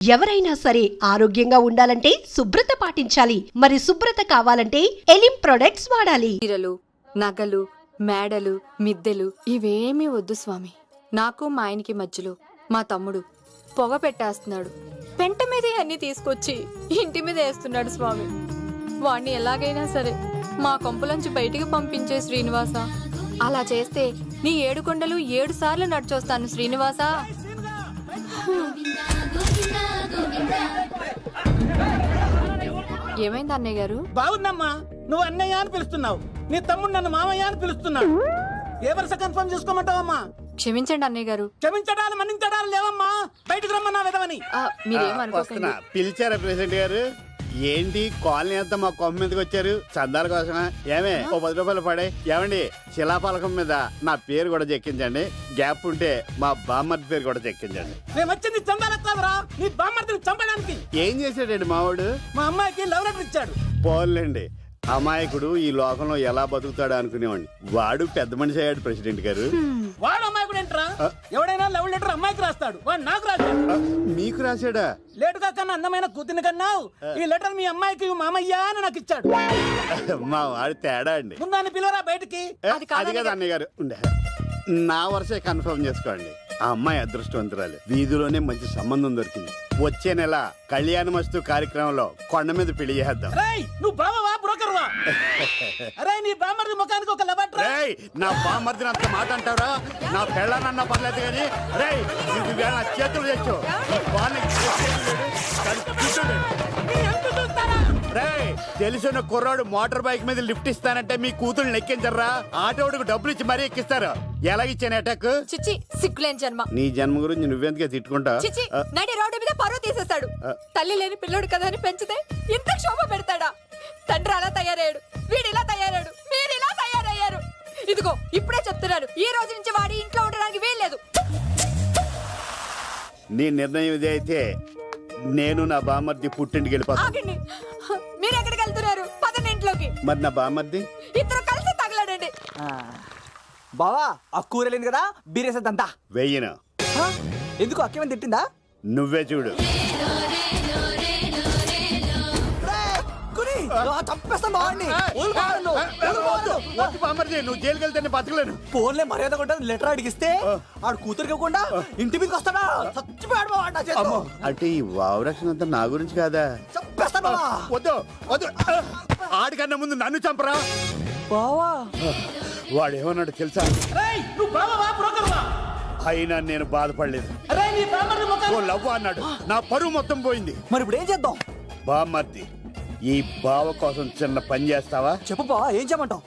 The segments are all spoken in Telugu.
ఎవరైనా సరే ఆరోగ్యంగా ఉండాలంటే శుభ్రత పాటించాలి. మరి శుభ్రత కావాలంటే ఎలిం ప్రొడక్ట్స్ వాడాలి. చీరలు, నగలు, మేడలు, మిద్దెలు ఇవేమీ వద్దు స్వామి. నాకు మా ఆయనకి మధ్యలో మా తమ్ముడు పొగ పెట్టేస్తున్నాడు. పెంట మీద అన్ని తీసుకొచ్చి ఇంటి మీద వేస్తున్నాడు స్వామి. వాణ్ణి ఎలాగైనా సరే మా కొంపులోంచి బయటికి పంపించే శ్రీనివాస. అలా చేస్తే నీ 7 కొండలు 7 సార్లు నడిచొస్తాను శ్రీనివాస. ఏమైంది అన్నయ్య గారు? బాగుందమ్మా, నువ్వు అన్నయ్య అని పిలుస్తున్నావు, నీ తమ్ముడు నన్ను మామయ్య అని పిలుస్తున్నాడు. ఏ వరుస కన్ఫర్మ్ చేసుకోమంటావమ్మా? క్షమించండి అన్నయ్య గారు. క్షమించడాలు మన్నించడాలు లేవమ్మా, బయటకు రమ్మన్నా విధవని. మీరేమనుకోకండి. పిలిచారా ప్రెసిడెంట్ గారు? ఏంటి కాలనీ అంతా మా కొమ్మ మీదకి వచ్చారు? చందాల కోసమా? ఏమే ఓ 10 రూపాయలు పడే. ఏమండి, శిలాపలకం మీద నా పేరు కూడా చెక్కించండి. గ్యాప్ ఉంటే మా బామ్మర్ది పేరు కూడా చెక్కించండి. నేను వచ్చింది చందాలకు కాదురా, నీ బామ్మర్దిని చంపడానికి. ఏం చేశాడండి మావాడు? మా అమ్మాయికి లవ్ లెటర్ ఇచ్చాడు. పోన్లేండి, అమాయకుడు ఈ లోకంలో ఎలా బతుకుతాడు అనుకునేవాడిని. వాడు పెద్ద మనిషి అయ్యాడు ప్రెసిడెంట్ గారు. వాడు అమ్మాయికుడు ఏంట్రా? ఎవడైనా లవ్ లెటర్ అమ్మాయికి రాస్తాడు, వాడు నాకు రాశాడు. మీకు రాశాడా? లేటుగా కన్నా అందమైన కూతుని కన్నావు, ఈ లెటర్ మీ అమ్మాయికి మామయ్య అని నాకు ఇచ్చాడు. మా వాడు తేడా అండి. ముందాన్ని పిలవరా బయటికి. అది కాదు అన్నయ్య గారు, ఉండే నా వరుసే కన్ఫర్మ్ చేసుకోండి. ఆ అమ్మాయి అదృష్టవంతురాలు, వీధిలోనే మంచి సంబంధం దొరికింది. వచ్చే నెల కళ్యాణమస్తు కార్యక్రమంలో కొండ మీద పెళ్లి చేద్దాం. నువ్వు బావవా బ్రోకర్వా? అరే నీ బామ్మర్ది ముఖానికి ఒక లెటర్. నా బామ్మర్దిని అంత మాట అంటారా? నా పెళ్ళనన్నా పర్లేదు కానీ నా చేతులు తెచ్చు. తెలిసిన కుర్రాడు మోటార్ బైక్ మీద లిఫ్ట్ ఇస్తానంటే మీ కూతురు ఎక్కించరా? ఆటోడికి డబ్బులు ఇచ్చి మరీ ఎక్కిస్తారు. ఎలాగిచ్చాను అటాక్? చిచ్చి, సిగ్గులేని జన్మ. నీ జన్మ గురించి నువ్వెందుకే తిట్టుకుంటా? చిచ్చి, నడి రోడ్డు మీద పరువు తీసేస్తాడు. తల్లి లేని పిల్లోడు కదా అని పెంచితే ఇంత క్షోభ పెడతాడా? తండ్రి అలా తయారయ్యాడు, వీడు ఇలా తయారయ్యాడు, మీరు ఇలా తయారయ్యారు. ఇదిగో ఇప్పుడే చెప్తున్నాను, ఈ రోజు నుంచి వాడి ఇంట్లో ఉండడానికి వీల్లేదు. నీ నిర్ణయం ఇదే అయితే నేను నా బామ్మర్ది పుట్టింటికి వెళ్ళిపోతాను. ఆగండి, మీరు ఎక్కడికి వెళ్తున్నారు? పదండి ఇంట్లోకి. మరి నా బామ్మర్ది? ఇద్దరు కలిసి తగలడండి. బావా, ఆ కూరలేను కదా, బీరేసేద్దంతా. వెయ్యను. ఎందుకు అక్కేమని తిట్టిందా? నువ్వే చూడు. నువ్వు జైలుకి వెళ్తే బతకలేను. ఫోన్లే మర్యాద కూడా లెటర్ అడిగిస్తే ఆడు కూతురికి ఇవ్వకుండా ఇంటి మీదకి వస్తాడా? చచ్చిపోయాడు. అంటే ఈ వావరక్షణ అంతా నా గురించి కాదా? చంపేస్తాను. వద్దు వద్దు, ఆడికన్నా ముందు నన్ను చంపరా. బావా, వాడు ఏమన్నాడు తెలుసా? నువ్వు బావవా బ్రోకర్వా? అయినా నేను బాధపడలేదు. ఓ లవ్ అన్నాడు, నా పరువు మొత్తం పోయింది. మరి ఇప్పుడు ఏం చేద్దాం? బామ్మర్ది, ఈ బావ కోసం చిన్న పని చేస్తావా? చెప్పు బావా, ఏం చేయమంటావు?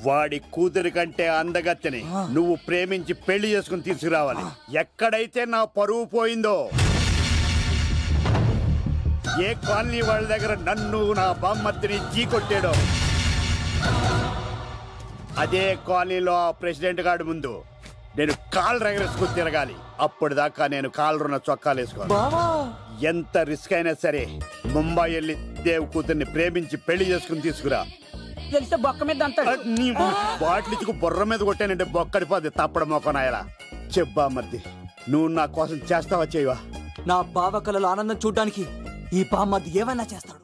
వాడి కూతురి కంటే అందగత్తెని నువ్వు ప్రేమించి పెళ్లి చేసుకుని తీసుకురావాలి. ఎక్కడైతే నా పరువు పోయిందో, ఏ కాలనీ వాళ్ళ దగ్గర నన్ను నా బామ్మర్దిని చీకొట్టాడో, అదే కాలనీలో ఆ ప్రెసిడెంట్ గారి ముందు నేను కాళ్ళు రగరేసుకుని తిరగాలి. అప్పుడు దాకా నేను కాళ్ళున్న చొక్కాలు వేసుకోను. ఎంత రిస్క్ అయినా సరే ముంబై వెళ్ళి దేవ్ కూతుర్ని ప్రేమించి పెళ్లి చేసుకుని తీసుకురా. తెలిస్తే బొక్క మీద నీ బాటిలిచ్చుకు బుర్ర మీద కొట్టానంటే బొక్కడిపోద్ది తప్పడం మొక్కనాయలా. చెప్పా మర్ది, నువ్వు నా కోసం చేస్తావా చేయవా? నా బావ కళలో ఆనందం చూడడానికి ఈ బామ్మది ఏమైనా చేస్తాడు.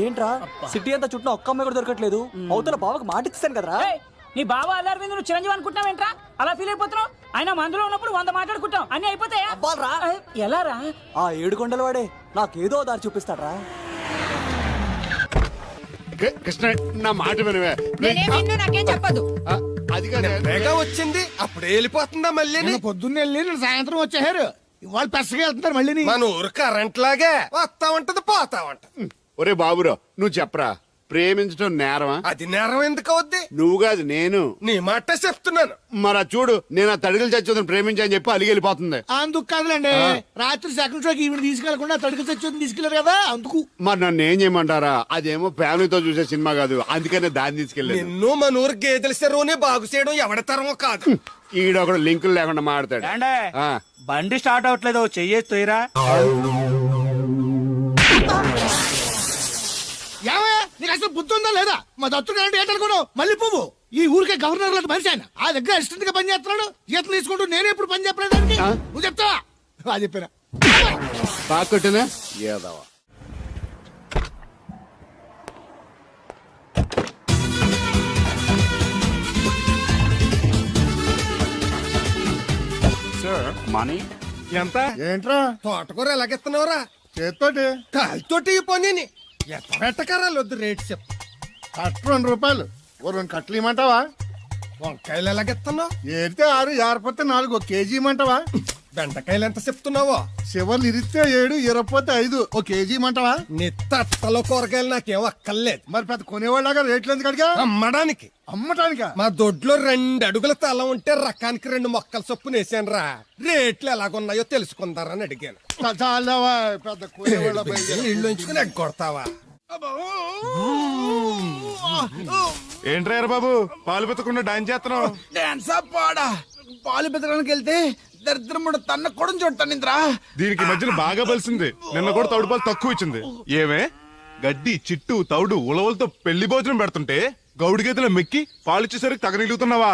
ఏంట్రా సిటీ అంతా చుట్టూ ఒక్క అమ్మాయి కూడా దొరకట్లేదు. అవతల బావకు మాట ఇస్తాను కదరా. నీ బావ అల్లారి మీద నువ్వు చిరంజీవి అనుకుంటున్నావేంట్రా? అలా ఫీల్ అయిపోతున్నావు. ఆయన మందులో ఉన్నప్పుడు 100 మాట్లాడుకుంటాం, అన్ని అయిపోతాయా? ఎలా రా? ఆ 7 కొండల వాడే నాకేదో దారి చూపిస్తాడ్రా. కృష్ణ, నా మాట వినవే. నాకేం చెప్పదు. అది వచ్చింది అప్పుడే వెళ్ళిపోతుందా? మళ్ళీ పొద్దున్న వెళ్ళి నేను సాయంత్రం వచ్చేసారు. ఇవాళ పెసగా వెళ్తున్నారు మళ్ళీ. మన ఊరు కరెంట్ లాగే వస్తా ఉంటది పోతా ఉంటది. ఒరే బాబురా, నువ్వు చెప్పరా, ప్రేమించడం నేరమా? అది నేరం ఎందుకు అవుద్ది? నువ్వు కాదు నేను. నీ మాట చెప్తున్నాను. మరి చూడు, నేను ఆ తడికలు చచ్చోదని ప్రేమించని చెప్పి అలిగి వెళ్ళిపోతుంది. అందుకు కాదులేండి, రాత్రి సెకండ్ షోకి ఈవిడ తీసుకెళ్లకుండా తడికలు చచ్చోదని తీసుకెళ్లారు కదా, అందుకు. మరి నన్ను ఏం చేయమంటారా? అదేమో ఫ్యామిలీతో చూసే సినిమా కాదు, అందుకనే దాన్ని తీసుకెళ్ళి. నిన్ను మన ఊరు గేదెల చెరువుని బాగు చేయడం ఎవరి తరమో కాదు. ఈడొకడు లింకులు లేకుండా మాడతాడు. బండి స్టార్ట్ అవట్లేదు, చెయ్యేసి తోయరా. నీకు అసలు బుద్ధి ఉందా లేదా? మా దత్తుడు ఏంటనుకోను మళ్ళీ పువ్వు. ఈ ఊరికే గవర్నర్ లాంటి మనిషి ఆయన. ఆ దగ్గర అసిస్టెంట్ గా పని చేస్తున్నాడు. ఈతలు తీసుకుంటూ నేనే ఇప్పుడు పని చెప్పలేదు. నువ్వు చెప్తావా? చెప్పారా తాకట్టునే ఏదవా. మనీ ఎంత ఏంట్రా తోటకూర ఎలాగెత్తున్నావురా? చేత్తోటి కాలితోటి ఈ పని ఎట్టకరాలు వద్దు రేట్ చెప్పు. కట్ట 2 రూపాయలు ఓ 2 కట్టలు ఇమ్మంటావా? వంకాయలు ఎలాగెత్తున్నావు? ఏరితే 6, ఏరపోతే 4 1 కేజీ ఇమ్మంటావా? బెండకాయలు ఎంత చెప్తున్నావో? చివర్లు ఇరిస్తే 7, ఇరపోతే 5 1 కేజీ ఇమ్మంటావా? నీ తట్టలో కూరగాయలు నాకేం అక్కర్లేదు. మరి పెద్ద కొనేవాళ్ళగా రేట్లు ఎందుకు అడిగా? అమ్మడానికి. అమ్మటానికా? మా దొడ్లో 2 అడుగుల తల ఉంటే రకానికి 2 మొక్కల చొప్పున వేసాను రా. రేట్లు ఎలాగున్నాయో తెలుసుకుందారని అడిగాను. చాలావా పెద్ద కొనేవాళ్ళ ఇల్లు ఉంచుకుని ఎగ్గొడతావా? ఏంట్రా బాబు పాలు పెత్తకుండా డాన్స్ చేస్తున్నావు? డాన్సా పాడా? పాలు పెతకడానికి వెళ్తే దరిద్రముడు తన్న కూడా చూడతానింద్రా. దీనికి ఈ మధ్యన బాగా బలిసింది. నిన్న కూడా తౌడు పాలు తక్కువ ఇచ్చింది. ఏమే గడ్డి చిట్టు తౌడు ఉలవలతో పెళ్లి భోజనం పెడుతుంటే గౌడి గేదెల మెక్కి పాలిచ్చేసరికి తగనిలుగుతున్నావా?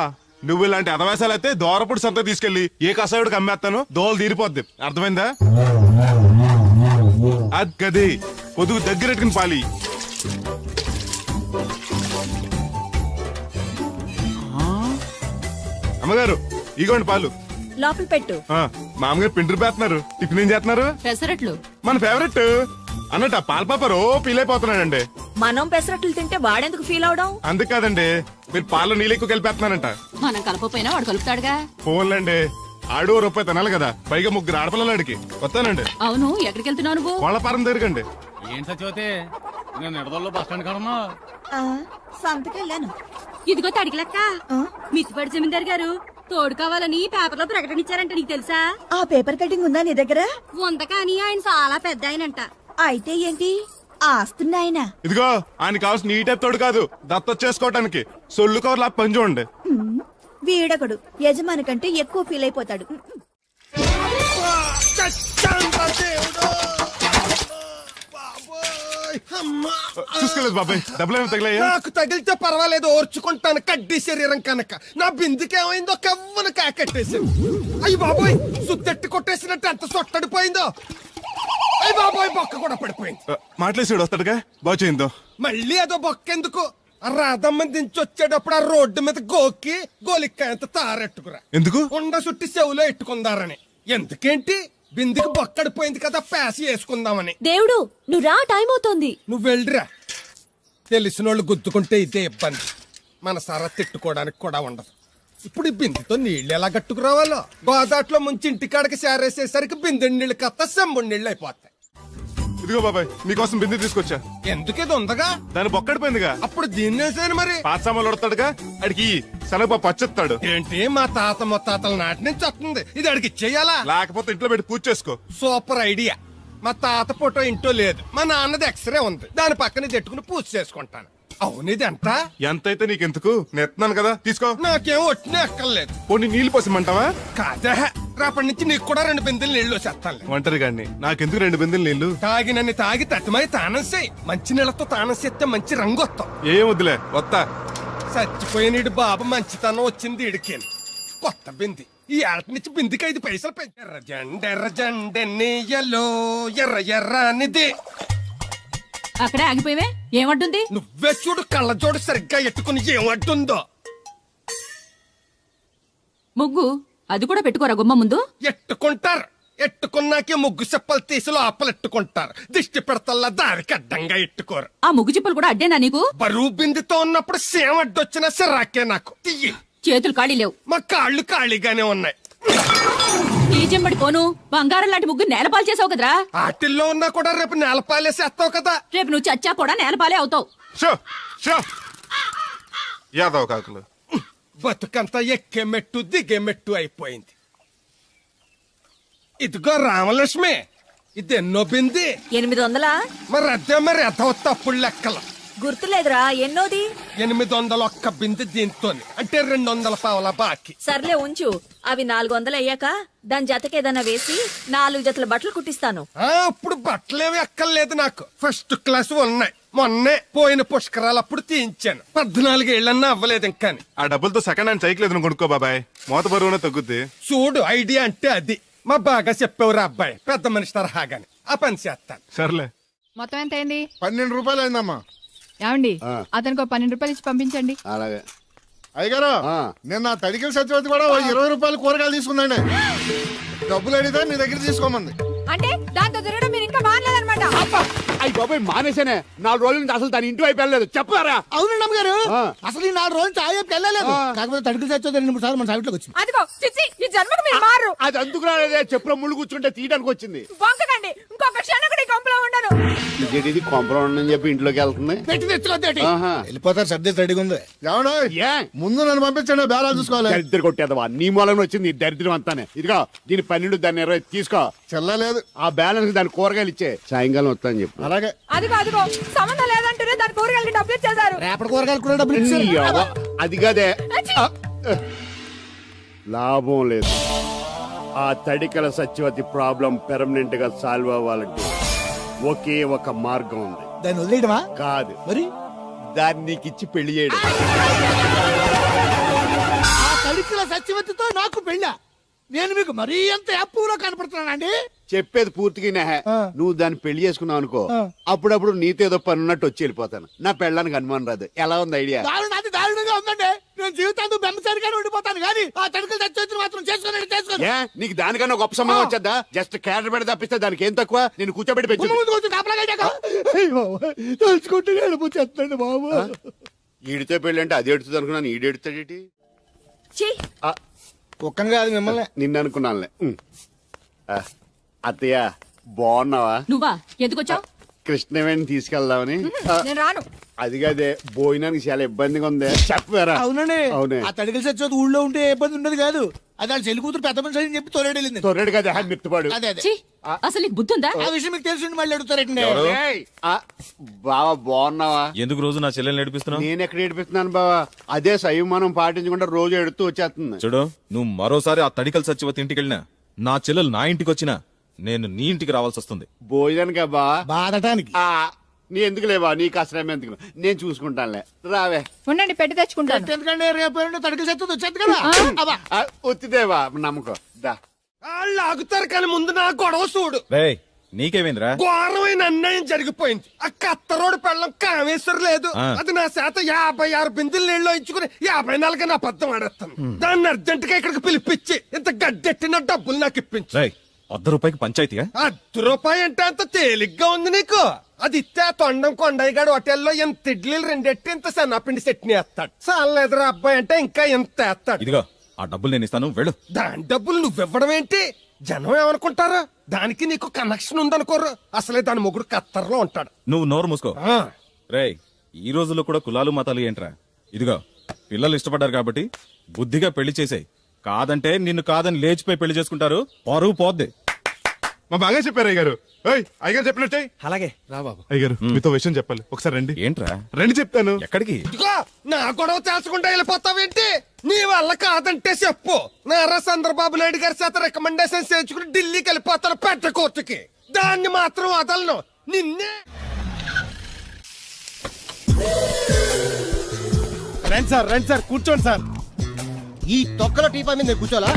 నువ్వు ఇలాంటి అదవేశాలు అయితే దోరపుడు సంత తీసుకెళ్లి ఏ కసాయుడికి అమ్మేస్తాను దోలు తీరిపోద్ది. అర్థమైందా? అది గది పొదుగు దగ్గరెట్టుకుని పాలి. అమ్మగారు ఇగోండి పాలు. లోపల పెట్టు. మామగారు పిండి పేస్తున్నారు. టిఫిన్ ఏం చేస్తున్నారు? పెసరట్లు. మన ఫేవరెట్ అన్నట్టు ఆ పాల పాప రో ఫీల్ అయిపోతున్నాడండి. మనం పెసరట్లు తింటే వాడెందుకు ఫీల్ అవడం? అందుకాదండి మీరు పాలు నీళ్ళు ఎక్కువ కలిపేస్తున్నారంట. మనం కలపపోయినా వాడు కలుపుతాడుగా. ఫోన్లండి ఆడు రూపాయి తినాలి కదా, పైగా 3 ఆడపిల్లలాడికి వస్తానండి. అవును, ఎక్కడికి వెళ్తున్నావు నువ్వు? వాళ్ళ పారం తిరగండి. ఏంటో చోతే నేను నిడదల్లో బస్ స్టాండ్ కడమా సంతకెళ్ళాను. ఇదిగో తడికిలక్క, మిత్తిపడి జమీందార్ గారు తోడు కావాలని పేపర్లో ప్రకటన ఇచ్చారంట. నీకు తెలుసా? ఆ పేపర్ కటింగ్ ఉందా నీ దగ్గర? ఉంద కానీ ఆయన చాలా పెద్ద ఆయనంట. అయితే ఏంటి ఆస్తున్నాయన? ఇదిగో ఆయన కావాల్సిన ఈ టైప్ తోడు కాదు, దత్త చేసుకోవటానికి సొల్లు కవర్లా పని చూడండి. వీడకడు యజమాని కంటే ఎక్కువ ఫీల్ అయిపోతాడు. చూసుకోలేదు బాబాయ్, డబ్బులు తగిలాయా? నాకు తగిలితే పర్వాలేదు, ఓర్చుకుంటాను. కడ్డీ శరీరం కనుక నా బిందుకి ఏమైందో కవ్వను కాకట్టేసింది. అయ్యి బాబోయ్, సుత్తెట్టి కొట్టేసినట్టు ఎంత సొట్టడిపోయిందో. అయ్యి బాబోయ్, బొక్క కూడా పడిపోయింది. మాట్లాడేసాడు వస్తాడుగా, బాగు చేయిందో. మళ్ళీ అదో బొక్క ఎందుకు? రాధమ్మ దించి వచ్చేటప్పుడు ఆ రోడ్డు మీద గోకి గోలిక్కాయంత తారెట్టుకురా. ఎందుకు? ఉండ సుట్టి చెవులో ఎట్టుకుందారని. ఎందుకేంటి? బిందుకి బొక్కడిపోయింది కదా, పేసి వేసుకుందామని. దేవుడు నువ్వు రా, టైం అవుతోంది. నువ్వు వెళ్ళిరా. తెలిసినోళ్ళు గుద్దుకుంటే ఇదే ఇబ్బంది. మన సర తిట్టుకోవడానికి కూడా ఉండదు. ఇప్పుడు ఈ బిందెతో నీళ్ళు ఎలా గట్టుకురావాలో. గోదాట్లో ముంచి ఇంటికాడకి సేరేసేసరికి బిందె నీళ్ళు కత్త సెంబుడి నీళ్ళు అయిపోతాయి. ఇదిగో బాబాయ్ మీకోసం బిందె తీసుకొచ్చా. ఎందుకు ఇది ఉందగా? దాని బొక్కడిపోయిందిగా. అప్పుడు దీన్నేసాను మరి. పాత సామాన్లు వడతాడుగా, అడిగి శనగపప్పు పచ్చొత్తాడు. ఏంటి మా తాత ముత్తాతల నాటి నుంచి వస్తుంది, ఇది అడిగి ఇచ్చేయాలా? లేకపోతే ఇంట్లో పెట్టి పూజ చేసుకో. Super idea. మా తాత ఫోటో ఇంట్లో లేదు, మా నాన్నది ఎక్స్రే ఉంది, దాని పక్కన తెట్టుకుని పూజ చేసుకుంటాను. అవును, ఇది ఎంత? ఎంతైతే నీకెందుకు, నెత్తున్నాను కదా తీసుకో. నాకేం ఒట్టినే ఎక్కర్లేదు. పోనీ నీళ్ళు పోసిమంటావా? కాదా, రేపటి నుంచి నీకు కూడా 2 బిందెలు నీళ్లు వచ్చేస్తాను. ఒంటరి గాని నాకెందుకు 2 బిందెలు నీళ్లు? తాగినన్ని తాగి తట్టుమై తానం చేయి. మంచి నీళ్ళతో తానం చేస్తే మంచి రంగు వస్తాం. ఏం వద్దులే, వస్తా. చచ్చిపోయినీడు బాబు మంచితనం వచ్చింది ఇడికి. కొత్త బింది ఈ ఏట నుంచి బిందికి 5 పైసలు పెంచి. ఎర్రజెండెన్నీయలో ఎర్ర ఎర్రనిది. అక్కడే ఆగిపోయావే, ఏమంటుంది? నువ్వే చూడు, కళ్ళజోడు సరిగ్గా ఎట్టుకుని ఏమంటుందో. ముగ్గు అది కూడా పెట్టుకోరా గుమ్మ ముందు. ఎట్టుకుంటారు. ఎట్టుకున్నాకే ముగ్గు చెప్పలు తీసి లోపలెట్టుకుంటారు. దిష్టి పెడతల్లా దారికి అడ్డంగా ఎట్టుకోరు. ఆ ముగ్గు చిప్పలు కూడా అడ్డేనా నీకు? బరువు బిందుతో ఉన్నప్పుడు సేమ అడ్డొచ్చినా సిరాకే నాకు. తీయి. చేతులు ఖాళీ లేవు. మా కాళ్ళు ఖాళీగానే ఉన్నాయి. ఈ చెంబడి పోను బంగారం లాంటి ముగ్గు నేలపాలు చేసావు కదరా. ఆటిల్లో ఉన్నా కూడా రేపు నేలపాలేసేస్తావు కదా. రేపు నువ్వు చచ్చా కూడా నేలపాలే అవుతావు. షో షో యాదవ్ కాకులు. బతుకంతా ఎక్కే మెట్టు దిగే మెట్టు అయిపోయింది. ఇదిగో రామలక్ష్మి, ఇది ఎన్నో బింది? 800. మరి అదే మరి ఎదవ తప్పుడు లెక్కలు. గుర్తులేదురా ఎన్నోది? 801 బింది దీంతో, అంటే 200 పావల బాకీ. సర్లే ఉంచు, అవి 400 అయ్యాక దాని జతకేదన్నా వేసి 4 జతల బట్టలు కుట్టిస్తాను. ఇప్పుడు బట్టలేవి ఎక్కర్లేదు నాకు. ఫస్ట్ క్లాస్ ఉన్నాయి. మొన్నే పోయిన పుష్కరాలు అప్పుడు తీయించాను. 14 ఏళ్ళన్నా అవ్వలేదు ఇంకా. ఆ డబ్బులతో సెకండ్ హ్యాండ్ సైకిల్ ఏదైనా కొనుక్కో బాబాయ్, మోత బరువునే తగ్గుద్ది. చూడు, ఐడియా అంటే అది. మా బాగా చెప్పేవారు అబ్బాయి పెద్ద మనిషి తరహాగాని ఆ పని చేస్తాను. సర్లే. మొత్తం ఎంత అయింది? 12 రూపాయలు అయిందమ్మా. ఏమండి అతనికి 12 రూపాయలు ఇచ్చి పంపించండి. అలాగే అయ్యగారు నిన్న తడికల సత్యవతి కూడా 20 రూపాయలు కూరగాయలు తీసుకుందండి. డబ్బులు అడిగితే నీ దగ్గర తీసుకోమంది. అంటే దాంతో తిరగడం మీరు ఇంకా మానలేదన్నమాట. అయ్యి బాబాయ్ మానేసానే 4 రోజుల నుంచి అసలు దాని ఇంటి వైపు వెళ్ళలేదు చెప్పారా? అవునండి అమ్మగారు, అసలు ఈ 4 రోజులు చాయ్ వెళ్ళలేదు. కాకపోతే తడికి చచ్చేది 2-3 సార్లు మన సైట్లోకి వచ్చింది. అదిగో చిచ్చి, ఈ జన్మకు మీరు మారు. అది అందుకు రాలేదే, చెప్పులో ముళ్ళు కూర్చుంటే తీయడానికి వచ్చింది. బొంకకండి, ఇంకొక క్షణం కూడా ఈ కొంపలో ఉండను. ఇది కొంపరం ఉండని చెప్పి ఇంట్లోకి వెళ్తుంది. పెట్టి తెచ్చుకోద్దేటి ఆహా. వెళ్ళిపోతారు, సర్ది రెడీగా ఉంది. ఏమన్నా ఏ ముందు నన్ను పంపించండి, బేరాలు చూసుకోవాలి. దరిద్ర కొట్టేదవా నీ మూలంగా వచ్చింది ఈ దరిద్రం అంతానే. ఇదిగో దీని 12 దాన్ని 20 తీసుకో. చెల్లలేదు. ఆ బ్యాలెన్స్ దాని కూరగాయలు ఇచ్చే సాయంకాలం వస్తా అని చెప్పు. అలాగే. అదిగో సంబంధం లేదంటూనే దాని కూరగాయలకి డబ్బులు ఇచ్చేశారు. రేపటి కూరగాయలు కూడా డబ్బులు ఇచ్చారు. ఈ అవ్వ, అది కదే లాభం లేదు. ఆ తడికల సత్యవతి ప్రాబ్లం పెర్మనెంట్ గా సాల్వ్ అవ్వాలంటే ఒకే ఒక మార్గం ఉంది. దాన్ని వదిలేయడమా? కాదు, మరి దాన్ని నీకు ఇచ్చి పెళ్లి చేయడం. ఆ తడికిల సత్యవతితో నాకు పెళ్ళా? నేను మీకు మరీ ఎంత అప్పులో కనపడుతున్నానండి? చెప్పేది పూర్తిగా నువ్వు దాన్ని పెళ్లి చేసుకున్నావు అనుకో, అప్పుడప్పుడు నీతో ఏదో పని ఉన్నట్టు వచ్చి వెళ్ళిపోతాను. నా పెళ్ళడానికి అనుమానం రాదు. ఎలా ఉంది ఐడియా? అది దారుణంగా ఉందండి. నేను జీవితాంతం బెమ్మసారిగానే ఉండిపోతాను కానీ ఆ తడికల సత్యవతిని మాత్రం చేసుకోను. ఏ నీకు దానికన్నా ఒక సంబంధం వచ్చేద్దా? జస్ట్ క్యారెట్ పెడితే తప్పిస్తే దానికి ఏం తక్కువ? నేను కూర్చోబెట్టి పెంచు. తలుచుకుంటే వెళ్ళిపోతాడు బాబు. ఈడితో పెళ్ళి అంటే అది ఎడుతుంది అనుకున్నాను, ఈడు ఎడుతాడేటి? ఛీ, ఒక్కని కాదు మిమ్మల్ని. నిన్ను అనుకున్నానులే. అత్తయ్య బాగున్నావా? నువ్వా ఎందుకు వచ్చావు? కృష్ణవేణి తీసుకెళ్దామని. నేను రాను. అది కాదే, భోజనానికి చాలా ఇబ్బందిగా ఉంది చెప్పారా? అవునండి. అవునే. ఆ తడికల సత్యవతి ఊళ్ళో ఉంటే ఏ ఇబ్బంది ఉండదు కాదు. అది వాళ్ళ చెల్లి కూతురు పెద్ద మనిషి అని చెప్పి తోలేడెళ్ళింది. తొర్రెడు కదా మిత్తుపాడు. అదే అదే ఛీ, అసలు నీకు బుద్ధి ఉందా? ఆ విషయం మీకు తెలిసి మళ్ళీ అడుగుతారండి. ఏయ్, బావా బాగున్నావా? ఎందుకు రోజు నా చెల్లెల్ని నడిపిస్తున్నావు? నేను ఎక్కడ ఏడిపిస్తున్నాను బావా? అదే సంయమనం పాటించకుండా రోజు ఎడుతూ వచ్చేస్తుంది. చూడు, నువ్వు మరోసారి ఆ తడికల సత్యవతి ఇంటికి వెళ్ళినా, నా చెల్లెలు నా ఇంటికి వచ్చినా, నేను నీ ఇంటికి రావాల్సి వస్తుంది. భోజనానికి బావా? బాధటానికి. నీ ఎందుకు లేవా? నీకు అసలు ఎందుకు, నేను చూసుకుంటానులే. రావే. ఉండండి, పెట్టి తెచ్చుకుంటాను. ఎందుకంటే రేపు తడికల సత్యవతి వచ్చేది కదా. అబ్బా. ఒత్తిదేవా నమ్మకం. దా వాళ్ళు ఆగుతారు కానీ ముందు నా గొడవ చూడు. రేయ్, నీకేమైందిరా? ఘోరమైన అన్యాయం జరిగిపోయింది. ఆ కత్తరోడు పెళ్ళం కామేశ్వరం లేదు. అది నా చేత 56 బిందులు నీళ్ళు ఇచ్చుకుని 54 నా అబద్ధం ఆడేస్తాను. దాన్ని అర్జెంట్ గా ఇక్కడికి పిలిపించి ఇంత గడ్డెట్టిన డబ్బులు నాకు ఇప్పించు. రేయ్, ₹100 పంచాయతీగా? ₹1 అంటే అంత తేలిగ్గా ఉంది నీకు? అది ఇస్తే ఆ తొండం కొండయ్యగాడు హోటల్లో ఎంత ఇడ్లీలు 2 ఎట్టి ఇంత సన్నపిండి చట్నీ వేస్తాడు. చాలేదురా అబ్బాయి అంటే ఇంకా ఎంత వేస్తాడు. ఇదిగో ఆ డబ్బులు నేను ఇస్తాను, వెళ్ళు. దాని డబ్బులు నువ్వివ్వడం ఏంటి? జనం ఏమనుకుంటారు? దానికి నీకు కనెక్షన్ ఉందనుకోరు. అసలే దాని మొగుడు కత్తర్లో ఉంటాడు. నువ్వు నోరు మూసుకో. రేయ్, ఈ రోజుల్లో కూడా కులాలు మతాలు ఏంట్రా? ఇదిగో, పిల్లలు ఇష్టపడ్డారు కాబట్టి బుద్ధిగా పెళ్లి చేసేయ్. కాదంటే నిన్ను కాదని లేచిపోయి పెళ్లి చేసుకుంటారు, పరువు పోద్ది. మా బాగా చెప్పారు అయ్యగారు. అయ్యగారు చెప్పినట్టే. అలాగే రా బాబు. అయ్యగారు మీతో విషయం చెప్పాలి, ఒకసారి రండి. ఏంట్రా? రండి చెప్తాను. ఎక్కడికి? ఇదిగో నా గొడవ తేల్చకుండా వెళ్ళిపోతావేంటి? నీ వల్ల కాదంటే చెప్పు. నారా చంద్రబాబు నాయుడు గారి చేత రికమెండేషన్ చేయించుకుని ఢిల్లీకి వెళ్ళిపోతాను పెద్ద కోర్టుకి. దాన్ని మాత్రం వదలను. నిన్నే. రండి సార్ కూర్చోండి సార్. ఈ తొక్కల టీపా మీద కూర్చోలా?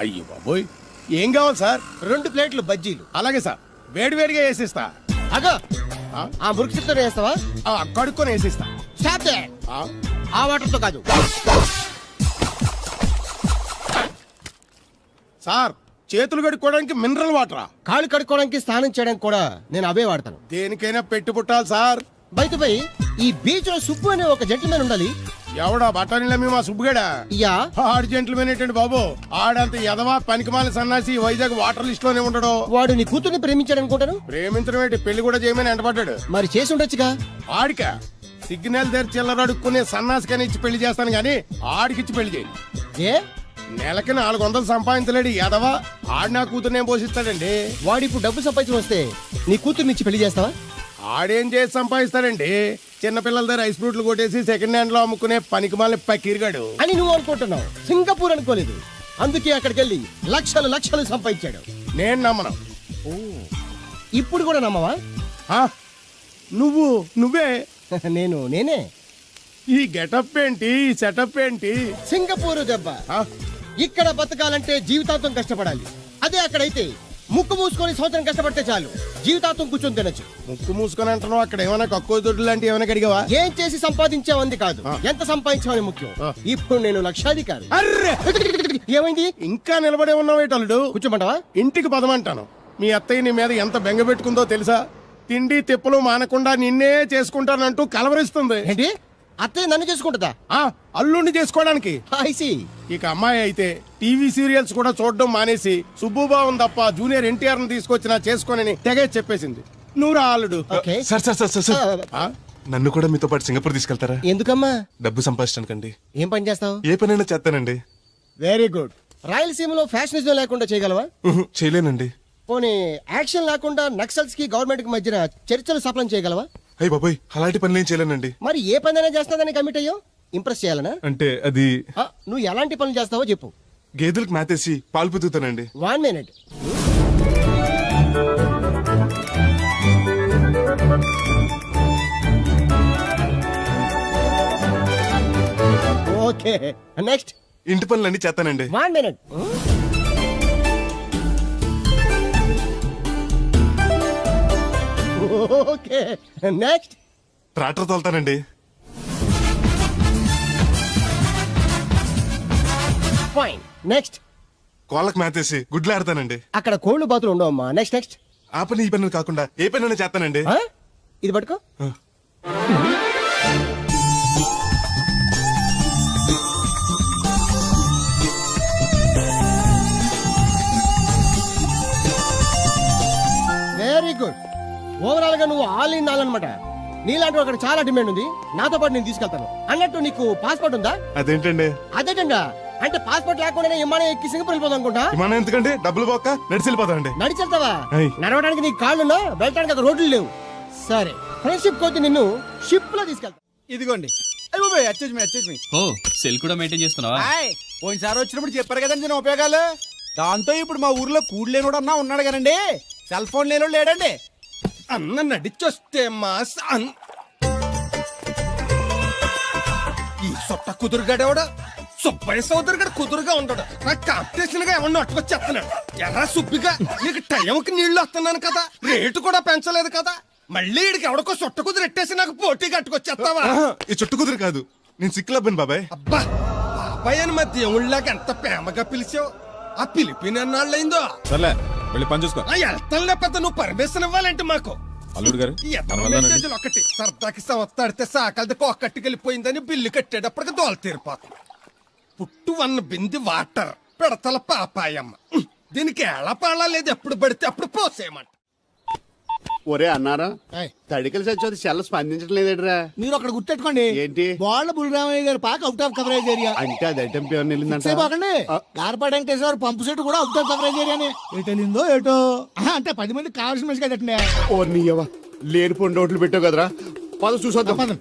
అయ్యో బాబోయ్, ఏం కావాలి సార్? 2 ప్లేట్లు బజ్జీలు. అలాగే సార్, వేడివేడిగా వేసిస్తా. అగో ఆ మురికితో వేస్తావా? కడుక్కొని వేసిస్తా. Stop they. ఆ వాటర్తో కాదు సార్, చేతులు కడుక్కోవడానికి మినరల్ వాటరా? కాళ్ళు కడుక్కోవడానికి స్నానం చేయడానికి కూడా నేను అవే వాడతాను. దేనికైనా పెట్టి పుట్టాలి సార్. బయటపై ఈ బీచ్ లో సుబ్బు అనే ఒక జెంటిల్మెన్ ఉండాలి. ఎవడా బఠానీల మా సుబ్బుగడా? యా. ఆడు జెంట్లమెన్ ఏంటండి బాబు? ఆడంత ఎదవా పనికిమాల సన్నాసి వైజాగ్ వాటర్ లిస్ట్ లోనే ఉండడు. వాడు నీ కూతుర్ని ప్రేమించాడు అనుకుంటాను. ప్రేమించడం ఏంటి, పెళ్లి కూడా చేయమని ఎంటపడ్డాడు. మరి చేసి ఉండొచ్చుగా. ఆడిక సిగ్నల్ దగ్గర చిల్లర అడుక్కునే సన్నాసికని ఇచ్చి పెళ్లి చేస్తాను గానీ ఆడికిచ్చి పెళ్లి చేయి. ఏ నెలకి 400 సంపాదించలేడు ఎదవా. ఆడి నా కూతుర్నేం పోషిస్తాడండి. వాడిప్పుడు డబ్బు సంపాదించి వస్తే నీ కూతుర్ని ఇచ్చి పెళ్లి చేస్తావా? ఆడేం చేసి సంపాదిస్తాడండి? చిన్నపిల్లల దగ్గర ఐస్ ఫ్రూట్లు కొట్టేసి సెకండ్ హ్యాండ్ లో అమ్ముకునే పనికిమాల పకీర్గాడు అని నువ్వు అనుకుంటున్నావు. సింగపూర్ అనుకోలేదు. అందుకే అక్కడికి వెళ్ళి లక్షలు సంపాదించాడు. నేను నమ్మను. ఇప్పుడు కూడా నమ్మవా? నువ్వే నేనే ఈ గెటప్ ఏంటి ఈ సెటప్ ఏంటి? సింగపూరు దెబ్బ. ఇక్కడ బతకాలంటే జీవితాంతం కష్టపడాలి. అదే అక్కడైతే ముక్కు మూసుకొని సంవత్సరం కష్టపడితే చాలు, జీవితాంతం కూర్చొని తినచ్చు. ముక్కు మూసుకొని అంటున్నావు, అక్కడ ఏమైనా కక్కువ దొడ్డు లాంటి ఏమైనా కడిగావా? ఏం చేసి సంపాదించావంది కాదు, ఎంత సంపాదించావని ముఖ్యం. ఇప్పుడు నేను లక్షాధికారి. అర్రే! ఏమైంది? ఇంకా నిలబడే ఉన్నావు అల్లుడు. కూర్చోమంటావా? ఇంటికి పదమంటాను. మీ అత్తయ్య నీ మీద ఎంత బెంగ పెట్టుకుందో తెలుసా? తిండి తిప్పలు మానకుండా నిన్నే చేసుకుంటానంటూ కలవరిస్తుంది. ఏంటి? అత్తయ్య నన్ను చేసుకుంటుందా? అల్లుడిని చేసుకోవడానికి. ఐసి. ఇక అమ్మాయి అయితే టీవీ సీరియల్స్ కూడా చూడడం మానేసి సుబ్బుబాబు తప్ప జూనియర్ ఎన్టీఆర్ ని తీసుకొచ్చినా చేసుకోనని తెగే చెప్పేసింది. నువ్వు రా అల్లుడు. Okay. Sir sir sir sir నన్ను కూడా మీతో పాటు సింగపూర్ తీసుకెళ్తారా? ఎందుకమ్మా? డబ్బు సంపాదించడానికండి. ఏం పని చేస్తావు? ఏ పనైనా చేస్తానండి. Very good. రాయలసీమలో ఫ్యాషనిజం లేకుండా చేయగలవా? చేయలేనండి. పోనీ యాక్షన్ లేకుండా నక్సల్స్ కి గవర్నమెంట్ కి మధ్యన చర్చలు సఫలం చేయగలవా? అయ్యి బాబాయ్, అలాంటి పనులు ఏం చేయలేనండి. మరి ఏ పనైనా చేస్తాదని కమిట్ అయ్యో? ఇంప్రెస్ చేయాలనా? అంటే అది నువ్వు ఎలాంటి పనులు చేస్తావో చెప్పు. గేదెలకు మేతేసి పాలు పుతుతానండి. 1 minute. Okay, next. ఇంటి పనులన్నీ చేస్తానండి. 1 minute. Okay, next. ట్రాక్టర్ తోలుతానండి. Fine, next. కోళ్ళకు మేతేసి గుడ్లు ఆడతానండి. అక్కడ కోళ్ళు బాతులు ఉండవమ్మా. Next next. ఆ పని ఈ పనులు కాకుండా ఏ పనైనా చేస్తానండి. ఇది పట్టుకో. Very good. ఓవరాల్ గా నువ్వు ఆల్ ఇన్ ఆల్ అనమాట. నీలాంటి అక్కడ చాలా డిమాండ్ ఉంది. నాతో పాటు నేను తీసుకెళ్తాను. అన్నట్టు నీకు పాస్పోర్ట్ ఉందా? అదేంటండి? అదేటండా అంటే పాస్పోర్ట్ లేకుండానే విమానం ఎక్కి సింగపూర్ వెళ్ళిపోదాం అనుకుంటా. విమానం ఎందుకండి? డబ్బులు పోక నడిచి వెళ్ళిపోతానండి. నడిచి వెళ్తావా? అయ్. నడవడానికి నీకు కాళ్ళున్నా, వెళ్ళడానికి అక్కడ రోడ్లు లేవు. సరే, ఫ్రెండ్షిప్ కొద్ది నిన్ను షిప్ లో తీసుకెళ్తా. ఇదిగోండి. ఓ సెల్ కూడా మెయింటైన్ చేస్తున్నావా? పోయినసారి వచ్చినప్పుడు చెప్పారు కదండి నేను ఉపయోగాలు. దాంతో ఇప్పుడు మా ఊర్లో కూడలేనోడు అన్నా ఉన్నాడు కదండి. సెల్ ఫోన్ లేనోడు లేడండి. అన్న నడిచొస్తే మాస్ ఈ సొట్ట కుదురుగాడేవాడు సుబ్బయ్య సోదరు గడు కుదురుగా ఉండడు. నాకు కాంపిటీషన్ గా ఎవరిని అట్టుకొచ్చేస్తున్నాడు. ఎర్రా సుబ్బిగా, నీకు టైంకి నీళ్లు వస్తున్నాను కదా, రేటు కూడా పెంచలేదు కదా, మళ్ళీ ఇడికి ఎవడికో సొట్ట కుదురు ఎట్టేసి నాకు పోటీ కట్టుకొచ్చేస్తావా? ఈ చుట్టు కుదురు కాదు, నేను సిక్కులబ్బాను బాబాయ్. అబ్బా, బాబాయ్ అని మా దేవుళ్ళకి ఎంత ప్రేమగా పిలిచావు. ఆ పిలిపిన ఎన్నాళ్ళైందో. సర్లే వెళ్ళి పని చూసుకో. వెళ్తానులే పెద్ద, నువ్వు పర్మిషన్ ఇవ్వాలంటే మాకు. అల్లుడు గారు ఈ ఎదవ మెసేజ్లు ఒకటి సరదాకి సంవత్సరాడితే సాకలది కోకట్టుకెళ్ళిపోయిందని బిల్లు కట్టేటప్పటికి దోల తీరిపోతుంది. పుట్టు 1 బింది వాటర్ పెడతల పాపాయమ్మ. దీనికి ఎలా పాడా లేదు, ఎప్పుడు పడితే అప్పుడు పోసేయమంట. ఒరే అన్నారా, తడికలు చచ్చి సెల్ స్పందించడం లేదట్రా. మీరు అక్కడ గుర్తెట్టుకోండి. ఏంటి? వాళ్ళ బుల్రామయ్య గారి పాక అవుట్ ఆఫ్ కవరేజ్ ఏరియా. అంటే అది ఐటమ్ పేరు వెళ్ళిందంట. గార్పాడు వెంకటేశ్వర పంపు సెట్ కూడా అవుట్ ఆఫ్ కవరేజ్ ఏరియానే. ఎటు వెళ్ళిందో ఏటో. అంటే 10 మంది కావాల్సిన మనిషి కదండి. ఓ నీయవా, లేని పొండి రోడ్లు పెట్టావు కదరా. పద చూసొద్దాం.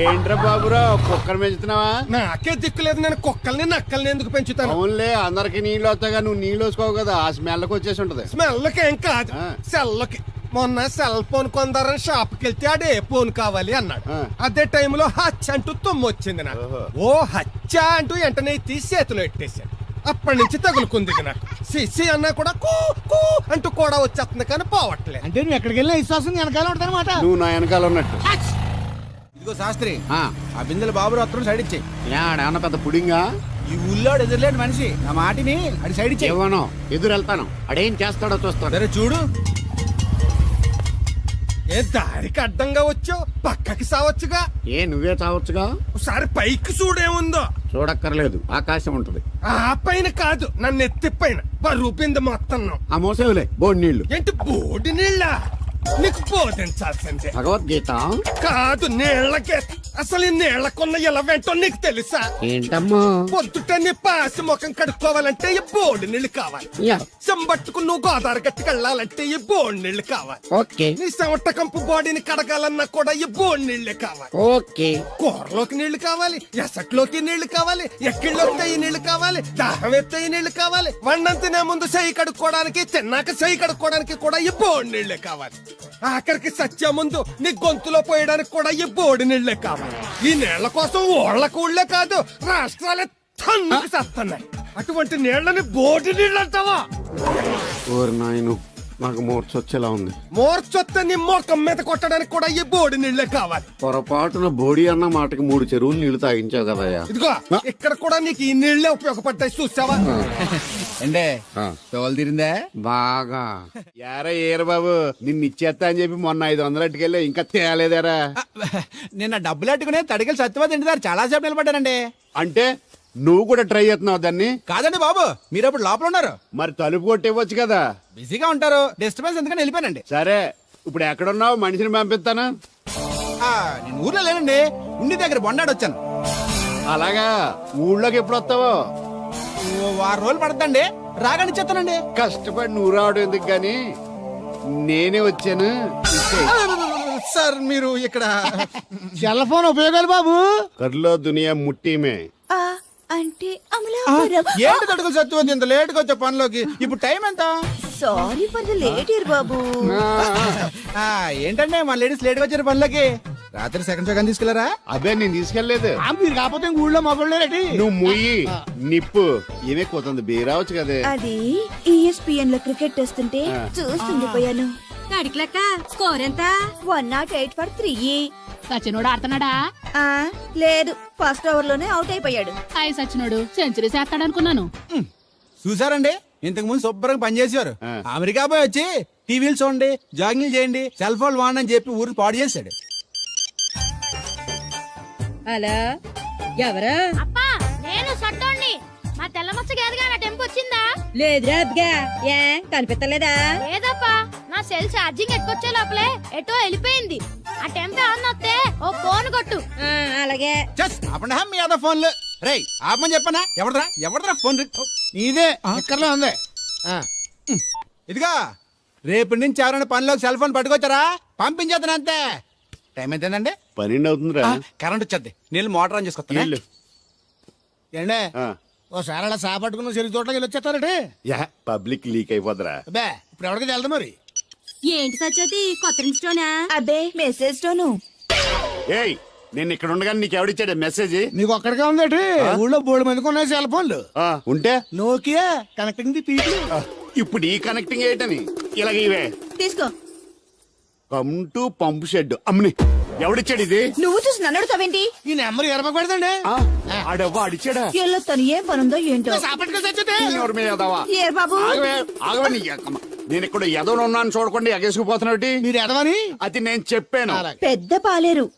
ఏంట్రా బాబురా, కుక్కర్ పెంచుతున్నావా? నాకే దిక్కులేదు, నేను కుక్కల్ని నక్కల్ని ఎందుకు పెంచుతాను? అవునులే, అందరికి నీళ్ళు వస్తాగా, నువ్వు నీళ్ళు వేసుకోవు కదా, ఆ స్మెల్కి వచ్చేసి ఉంటది. స్మెల్కి ఏం కాదు, సెల్కి. మొన్న సెల్ ఫోన్ కొందరని షాప్కి వెళ్తే ఆడే ఫోన్ కావాలి అన్నాడు. అదే టైంలో హచ్చ అంటూ తుమ్ము వచ్చింది నాకు. ఓ హచ్చ అంటూ వెంటనే తీసి చేతిలో ఎట్టేశాడు. అప్పటి నుంచి తగులుకుంది నాకు. సిసి అన్నా కూడా కూ కూ అంటూ కూడా వచ్చేస్తుంది కానీ పోవట్లేదు. అంటే నువ్వు ఎక్కడికి వెళ్ళినా విశ్వాసం వెనకాల ఉంటానమాట. నువ్వు నా వెనకాల ఉన్నట్టు. ఇదిగో శాస్త్రి, ఆ బిందెల బాబు అత్తరు సైడ్ ఇచ్చేయి. ఏమన్నా పెద్ద పుడింగా? ఈ ఊళ్ళో ఎదురులేని మనిషి, నా మాటిని అది సైడ్ ఇచ్చేయి. ఇవ్వను, ఎదురు వెళ్తాను, అడేం చేస్తాడో చూస్తాను. సరే చూడు. ఏ దారికి అడ్డంగా వచ్చావు, పక్కకి సావచ్చుగా. ఏ నువ్వే చావచ్చుగా. ఒకసారి పైకి చూడేముందో. చూడక్కర్లేదు, ఆకాశం ఉంటది. ఆ పైన కాదు, నన్ను ఎత్తి పైన రూపింది మొత్తం. ఆ మోసేవులే బోడి నీళ్లు. ఏంటి బోడి నీళ్ళ? నీకు బోధించాల్సిందే. భగవద్గీత కాదు, నీళ్ళకే. అసలు ఈ నీళ్లకున్న ఇలా వెంటో నీకు తెలుసా? ఏంటమ్మా? పొద్దుట నీ పాసి ముఖం కడుక్కోవాలంటే ఈ బోడి నీళ్లు కావాలి. చెంబట్టుకు నువ్వు గోదావరి గట్టుకు వెళ్ళాలంటే ఈ బోడి నీళ్లు కావాలి. ఓకే. నీ చెమట కంపు బాడీని కడగాలన్నా కూడా ఈ బోడి నీళ్లే కావాలి. ఓకే. కూరలోకి నీళ్లు కావాలి, ఎసట్లోకి నీళ్లు కావాలి, ఎక్కిళ్ళొస్తే ఈ నీళ్లు కావాలి, దాహం ఎత్తే ఈ నీళ్లు కావాలి, వండం తినే ముందు చెయ్యి కడుక్కోవడానికి, తిన్నాక చెయ్యి కడుక్కోవడానికి కూడా ఈ బోడి నీళ్లే కావాలి. ఆఖరికి సత్య ముందు నీ గొంతులో పోయడానికి కూడా ఈ బోడి నీళ్లే కావాలి. ఈ నీళ్ల కోసం ఓళ్ళకు ఊళ్ళే కాదు రాష్ట్రాలే తన్నుకు చేస్తున్నాయి. అటువంటి నీళ్ళని బోడి నీళ్ళు అంటావా? ఓరి నాయను, నాకు మూర్చ వచ్చేలా ఉంది. మోర్చొత్తే నీ మొఖం మీద కొట్టడానికి కూడా ఈ బోడి నీళ్లే కావాలి. పొరపాటున బోడి అన్న మాటకి 3 చెరువులు నీళ్లు తాగించావు కదయ్యా. ఇదిగో ఇక్కడ కూడా నీకు ఈ నీళ్లే ఉపయోగపడ్డాయి చూసావా? అంటే తోలు తీరిందా బాగా యారా ఏరు బాబు, నిన్ను ఇచ్చేస్తా అని చెప్పి మొన్న 500 అట్టుకెళ్ళి ఇంకా తేలేదారా? నిన్న డబ్బులు అట్టుకునే తడికలు సత్యవతి ఇంటి దగ్గర చాలా సేపు నిలబడ్డానండి. అంటే నువ్వు కూడా ట్రై చేస్తున్నావు దాన్ని? కాదండి బాబు, మీరు అప్పుడు లోపల ఉన్నారు. మరి తలుపు కొట్టేవచ్చు కదా. బిజీగా ఉంటారు, డిస్టర్బెన్స్ ఎందుకని వెళ్ళిపోయానండి. సరే, ఇప్పుడు ఎక్కడున్నావు? మనిషిని పంపిస్తాను. నేను ఊర్లో లేనండి, ఉండి దగ్గర బొండాడు వచ్చాను. అలాగా, ఊళ్ళోకి ఎప్పుడు వస్తావో? 1 వారం రోజులు పడతండి, రాగానే చెప్తానండి. కష్టపడి నువ్వు రావడం ఎందుకు గాని నేనే వచ్చాను. సార్ మీరు ఇక్కడ సెల్ ఫోన్ ఉపయోగాలు బాబు. కర్లో దునియా ముట్టిమే. అంటే ఏంటి తడుకులు సత్యవతి ఇంత లేట్ గా వచ్చే పనిలోకి? ఇప్పుడు టైం ఎంత? Sorry for the late year బాబు. ఏంటంటే మన లేడీస్ లేట్ గా వచ్చారు పనిలోకి. రాత్రి సెకండ్ షో కానీ తీసుకెళ్లారా? అబ్బే నేను తీసుకెళ్లేదు. మీరు కాకపోతే ఊళ్ళో మగోళ్ళేటి. నువ్వు ముయ్యి నిప్పు ఏమే కోతుంది బీరావచ్చు కదే. అది ESPN లో క్రికెట్ టెస్తుంటే చూస్తుండిపోయాను. స్కోర్ ఎంత? 108 for 3. సచినోడు ఆడుతున్నాడా? లేదు, ఫస్ట్ ఓవర్ లోనే అవుట్ అయిపోయాడు. హాయ్ సచినోడు సెంచరీ చేస్తాడనుకున్నాను. చూసారండి, ఇంతకు ముందు శుభ్రంగా పనిచేసేవారు. అమెరికా పోయి వచ్చి టీవీలు చూడండి, జాగింగ్ చేయండి, సెల్ ఫోన్ వాడండి అని చెప్పి ఊరు పాడు చేశాడు. అలా ఎవరా? అప్పా నేను సట్టోణ్ణి. మా తెల్లమచ్చ గేదగా నా టెంపు వచ్చిందా? లేదురా అబ్బగా, ఏ కనిపెట్టలేదా? లేదప్పా, నా సెల్ ఛార్జింగ్ ఎక్కొచ్చే లోపలే ఎటో వెళ్ళిపోయింది. ఆ టెంపు ఆన్ వస్తే ఓ ఫోన్ కొట్టు. అలాగే. అప్పుడు మీ అదో ఫోన్లు రేయ్ ఆపమని చెప్పనా? ఎవడరా ఫోన్? నీదే ఎక్కర్లో ఉంది. ఇదిగా రేపటి నుంచి ఎవరైనా పనిలోకి సెల్ ఫోన్ పట్టుకొచ్చారా పంపించేద్దాను అంతే. టైం ఎంతేందండి? 12 అవుతుందిరా. కరెంట్ వచ్చేది, నీళ్ళు మోటార్ ఆన్ చేసుకొస్తాను. ఏండే ఓసారి అలా సాపట్టుకున్న చెరుకు తోటలోకి వెళ్ళి వచ్చేస్తారంటే పబ్లిక్ లీక్ అయిపోద్రా. అబ్బే ఇప్పుడు ఎవరికి వెళ్దాం మరి? ఏంటి సత్యవతి, కొత్త ఇన్స్టోనా? అబ్బే మెసేజ్ స్టోను. ఏయ్, నేను ఇక్కడ ఉండగానే నీకు ఎవడిచ్చాడు మెసేజ్? నీకు ఒక్కడిగా ఉందేటి? ఊళ్ళో 3 మందికి ఉన్నాయి సెల్ ఫోన్లు. ఉంటే నోకియా కనెక్టింగ్ ది పీపుల్. ఇప్పుడు ఈ కనెక్టింగ్ ఏంటని ఇలాగ ఇవే తీసుకో. Come to pump shed. అమ్మని ఎవడిచ్చాడు ఇది? నువ్వు చూసి నన్ను అడుగుతావేంటి? ఈ నెంబర్ ఎరప పెడదండి. ఆడవ్వ అడిచాడా? ఎల్లో తను ఏం పనుందో ఏంటో. ఎవరి మీద ఎదవా? ఏ బాబు, ఆగవే నీ ఎక్కమ్మ. నేను ఇక్కడ ఎదవను ఉన్నాను చూడకుండా ఎగేసుకుపోతున్నాడు. మీరు ఎదవని అది నేను చెప్పాను. పెద్ద పాలేరు.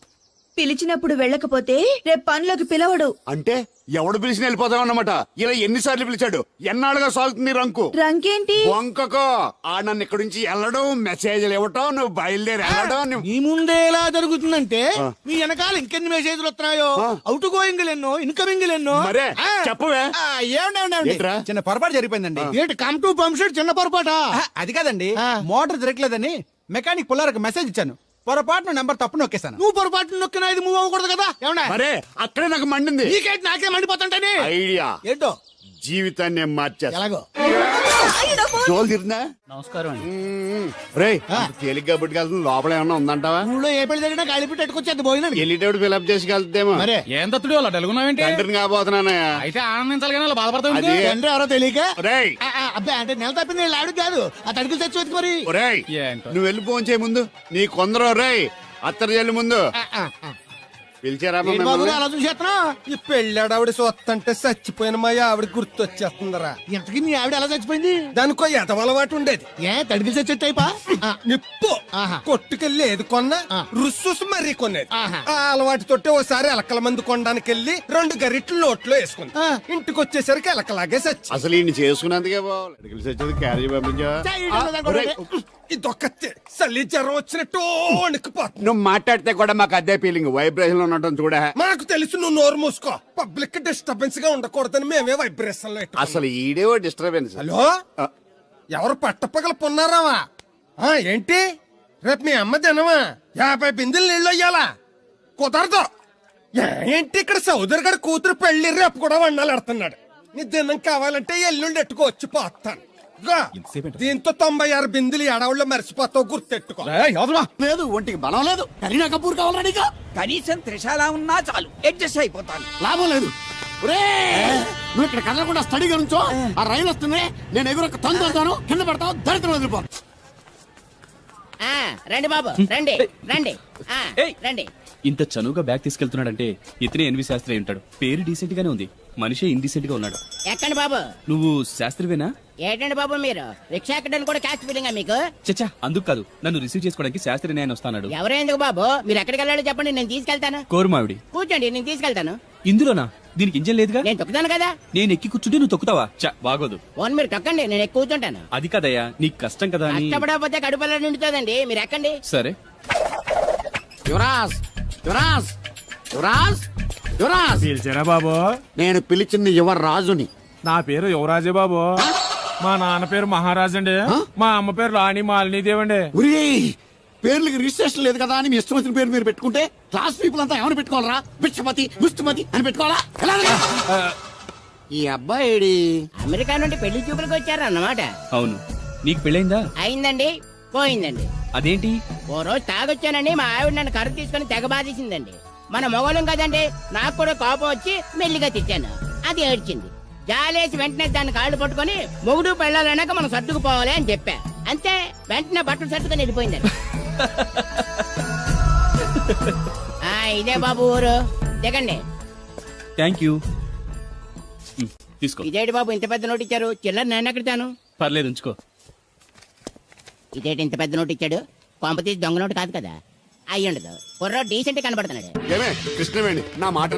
పిలిచినప్పుడు వెళ్ళకపోతే రేపు పనిలోకి పిలవడు. అంటే ఎవడు పిలిచిన వెళ్ళిపోతావు అన్నమాట. ఇలా ఎన్నిసార్లు పిలిచాడు? ఎన్నాళ్ళుగా సాగుతుంది రంకు. రంకేంటి? వంకకో ఆ నన్ను ఇక్కడ నుంచి వెళ్ళడం, మెసేజ్లు ఇవ్వటం, నువ్వు బయలుదేరి వెళ్ళడం. మీ ముందే ఎలా జరుగుతుందంటే మీ వెనకాల ఇంకెన్ని మెసేజ్లు వస్తున్నాయో. అవుట్ గోయింగ్ ఎన్నో, ఇన్కమింగ్ ఎన్నో. మరే చెప్పవే. ఏంట్రా? చిన్న పొరపాటు జరిగిపోయిందండి. ఏంటి కమ్ టు పంప్ షెడ్ చిన్న పొరపాట? అది కాదండి, మోటార్ తిరగలేదని మెకానిక్ పుల్లారకు మెసేజ్ ఇచ్చాను. పొరపాటున నెంబర్ తప్పు నొక్కేసాను. నువ్వు పొరపాటు నొక్కినా ఇది మూవ్ అవ్వకూడదు కదా? ఏమన్నా మరే అక్కడే నాకు మండింది. నీకేంటి నాకే మండిపోతుంటని ఐడియా ఏంటో జీవితాన్ని మార్చేస్తా. ఎలాగో జోలు తిరిగిందా? నమస్కారం అండి. రేయ్, తేలిగ్గా పుట్టుకెళ్తుంది. లోపల ఏమన్నా ఉందంటావా? ఊళ్ళో ఏ పెళ్లి జరిగినా కాలిపెట్టి ఎట్టుకొచ్చేది పోయినాడు. వెళ్ళేటప్పుడు ఫిలప్ చేసి వెళ్తేమో. మరే ఏం తత్తుడు అలా డలుగున్నావేంటి? తండ్రిని కాబోతున్నానయ్యా. అయితే ఆనందించాలి కానీ అలా బాధపడతావు అది తండ్రి ఎవరో తెలియక. రేయ్ అబ్బాయి అంటే నెల తప్పింది ఆవిడ కాదు, ఆ తడికలు తెచ్చి వెతుకు మరి. రేయ్, ఏంటో. నువ్వు వెళ్ళి ఫోన్ చేయ ముందు. నీ కొందరు రేయ్ అత్తరు చెల్లి ముందు పిలిచారా? ఏంటి బాబు అలా చూసేస్తున్నా? ఈ పెళ్ళాడావిడ సొత్తంటే చచ్చిపోయిన మా ఆవిడ గుర్తొచ్చేస్తుందరా. ఇంతకీ మీ ఆవిడ ఎలా చచ్చిపోయింది? దానికో ఎదవలవాటు ఉండేది. ఏ తడికలు తెచ్చి టైపా? నిప్పు కొట్టుకెళ్ళి ఏది కొన్నా రుస్సుస్ మరీ కొనేది. ఆ అలవాటు తోటే ఓసారి ఎలకల మందు కొనడానికి వెళ్ళి 2 గరిట్లు నోట్లో వేసుకుంది. ఇంటికి వచ్చేసరికి ఎలకలాగే సచ్చి. అసలు ఈయన చేసుకున్నందుకే బాగా క్యారేజ్ పంపించా. ఇదొక చలి జ్వరం వచ్చినట్టు వణికిపోతుంది. నువ్వు మాట్లాడితే కూడా మాకు అదే ఫీలింగ్, వైబ్రేషన్ ఉండటం చూడ. మాకు తెలుసు, నువ్వు నోరు మూసుకో. పబ్లిక్ డిస్టర్బెన్స్ గా ఉండకూడదని మేమే వైబ్రేషన్ లో. అసలు ఈడే డిస్టర్బెన్స్. హలో, ఎవరు పట్టపగల పొన్నారావా? ఏంటి రేపు మీ అమ్మ తినవా? 50 బిందెలు నీళ్ళు అయ్యాలా? కుదరదు. ఏంటి ఇక్కడ సోదరు గారి కూతురు పెళ్లి రేపు కూడా వండాలి ఎడుతున్నాడు. నీ దినం కావాలంటే ఎల్లుండి ఎట్టుకోవచ్చు పోతాను. ఇదిగో, దీంతో 96 బిందులు ఎడవుల్లో మర్చిపోతావు, గుర్తెట్టుకో. లేదు ఒంటికి బలం లేదు కరీనా కపూర్ కావాలా నీకు? కనీసం త్రిశాల ఉన్నా చాలు అడ్జస్ట్ అయిపోతాను. లాభం లేదు. నువ్వు ఇక్కడ కదలకుండా స్టడీగా నుంచో, ఆ రైలు వస్తుంది, నేను ఎగురొక్క తంతాను, కింద పడతావు, దరిద్రం వదిలిపో. రండి బాబు, రండి రండి రండి. ఇంత చనువుగా బ్యాగ్ తీసుకెళ్తున్నాడంటే ఇతనే ఎన్వి శాస్త్రి అయి ఉంటాడు. పేరు డీసెంట్ గానే ఉంది, మనిషే ఇండీసెంట్ గా ఉన్నాడు. ఎక్కండి బాబు. నువ్వు శాస్త్రివేనా? ఏంటండి బాబు మీరు రిక్షా ఎక్కడానికి కూడా క్యాష్ ఫీలింగా మీకు? చచ్చా, అందుకు కాదు, నన్ను రిసీవ్ చేసుకోవడానికి శాస్త్రి నేను వస్తాడు. ఎవరు ఎందుకు బాబు, మీరు ఎక్కడికి వెళ్ళాలో చెప్పండి, నేను తీసుకెళ్తాను. కోరుమావిడి కూర్చోండి, నేను తీసుకెళ్తాను. ఇందులోనా? దీనికి ఇంజన్ లేదుగా. నేను తొక్కుతాను కదా. నేను ఎక్కి కూర్చుంటే నువ్వు తొక్కుతావా? చా, బాగోదు. ఫోన్ మీరు తొక్కండి, నేను ఎక్కి కూర్చుంటాను. అది కదయ్యా, నీకు కష్టం కదా అని. కష్టపడకపోతే కడుపులో నిండుతుందండి, మీరు ఎక్కండి. సరే. యువరాజ్ యువరాజ్ యువరాజ్ యువరాజ్ పిలిచారా బాబు? నేను పిలిచింది యువరాజుని. నా పేరు యువరాజే బాబు. మా నాన్న పేరు మహారాజ్ అండి, మా అమ్మ పేరు రాణి మాలినీదేవండి. ఉరి పేర్లకి రిజిస్ట్రేషన్ లేదు కదా అని మీ ఇష్టం వచ్చిన పేరు మీరు పెట్టుకుంటే క్లాస్ పీపుల్ అంతా ఏమైనా పెట్టుకోవాలరా? బిచ్చమతి ముష్టిమతి అని పెట్టుకోవాలా? ఈ అబ్బాయి అమెరికా నుండి పెళ్లి చూపులకు వచ్చారు అన్నమాట. అవును, నీకు పెళ్ళైందా? అయిందండి, పోయిందండి. అదేంటి? ఓ రోజు తాగొచ్చానండి, మా ఆవిడ నన్ను కర్ర తీసుకుని తెగ బాధేసిందండి. మన మొగలం కదండి, నాకు కూడా కోపం వచ్చి మెల్లిగా తిట్టాను. అది ఏడ్చింది. జాలేసి వెంటనే దాన్ని కాళ్ళు పట్టుకొని మొగుడు పెళ్ళాలన్నాక మనం సర్దుకుపోవాలి అని చెప్పా. అంతే, వెంటనే బట్టలు సర్దుకొని వెళ్ళిపోయిందండి. ఇదే బాబు ఊరు, దిగండి. Thank you. తీసుకో. ఇదేంటి బాబు ఇంత పెద్ద నోటు ఇచ్చారు, చిల్లర నేను ఎక్కడతాను? పర్లేదు, ఉంచుకో. ఇదేంటి ఇంత పెద్ద నోటు ఇచ్చాడు, కొంపతీసి దొంగ నోటు కాదు కదా? అయ్యి ఉండదు, కుర్ర డీసెంట్ కనబడుతున్నాడు. ఏమే కృష్ణవేణి, నా మాట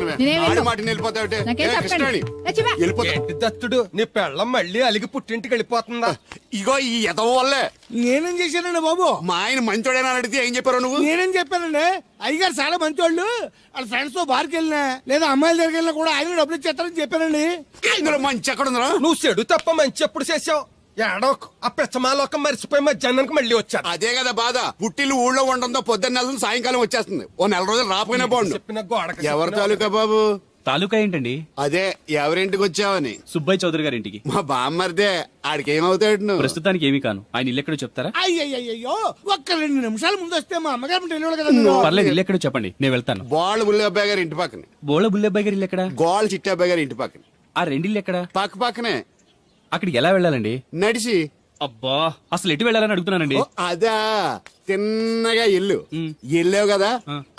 ఏంటి దత్తుడు, నీ పెళ్ళం మళ్ళీ అలిగి పుట్టింటికి వెళ్ళిపోతుందా? ఇగో ఈ ఎదవ వల్లే. నేనేం చేశానండి బాబు? మా ఆయన మంచోడేనా అని అడిగితే ఏం చెప్పారు నువ్వు? నేనేం చెప్పానండి? అయ్యగారు చాలా మంచోళ్ళు, వాళ్ళ ఫ్రెండ్స్ తో బార్కి వెళ్ళినా లేదా అమ్మాయిల దగ్గరికి వెళ్ళినా కూడా ఆయన డబ్బులు ఇచ్చేస్తారని చెప్పానండి. ఇందులో మంచి ఎక్కడ ఉందా? నువ్వు చెడు తప్ప మంచి ఎప్పుడు చేసావు? ఏడోకు ఆ పెచ్చమాలోకం మర్చిపోయి మధ్యాహ్నానికి మళ్ళీ వచ్చారు. అదే కదా బాధ, పుట్టిల్లు ఊళ్ళో ఉండడంతో పొద్దున్న నెల సాయంకాలం వచ్చేస్తుంది. ఓ నెల రోజులు రాపోయినా బాగుండు. చెప్పిన గోడకి ఎవరి తాలూకా బాబు? తాలూకా ఏంటండి? అదే ఎవరింటికి వచ్చావని. సుబ్బయ్య చౌదరి గారి ఇంటికి. మా బామ్మర్దే, ఆడికి ఏమవుతాడు నువ్వు? ప్రస్తుతానికి ఏమీ కాను. ఆయన ఇల్లు ఎక్కడో చెప్తారా? అయ్యయ్యో, ఒక్క 2 నిమిషాలు ముందు వస్తే మా అమ్మగారు తెలియదు కదా. పర్లేదు, ఇల్లు ఎక్కడో చెప్పండి, నేను వెళ్తాను. గోళ్ళ బుల్లి అబ్బాయి గారి ఇంటి పక్కన. బోళ బుల్లెబ్బాయి గారి ఇల్లు ఎక్కడ? గోళ్ళ చిట్టి అబ్బాయి గారి ఇంటి పక్కన. ఆ రెండిల్లు ఎక్కడ? పక్క పక్కనే. అక్కడికి ఎలా వెళ్ళాలండి? నడిచి. అబ్బా, అసలు ఎటు వెళ్ళాలని అడుగుతున్నానండి. అదా, తిన్నగా ఇల్లు వెళ్ళావు కదా,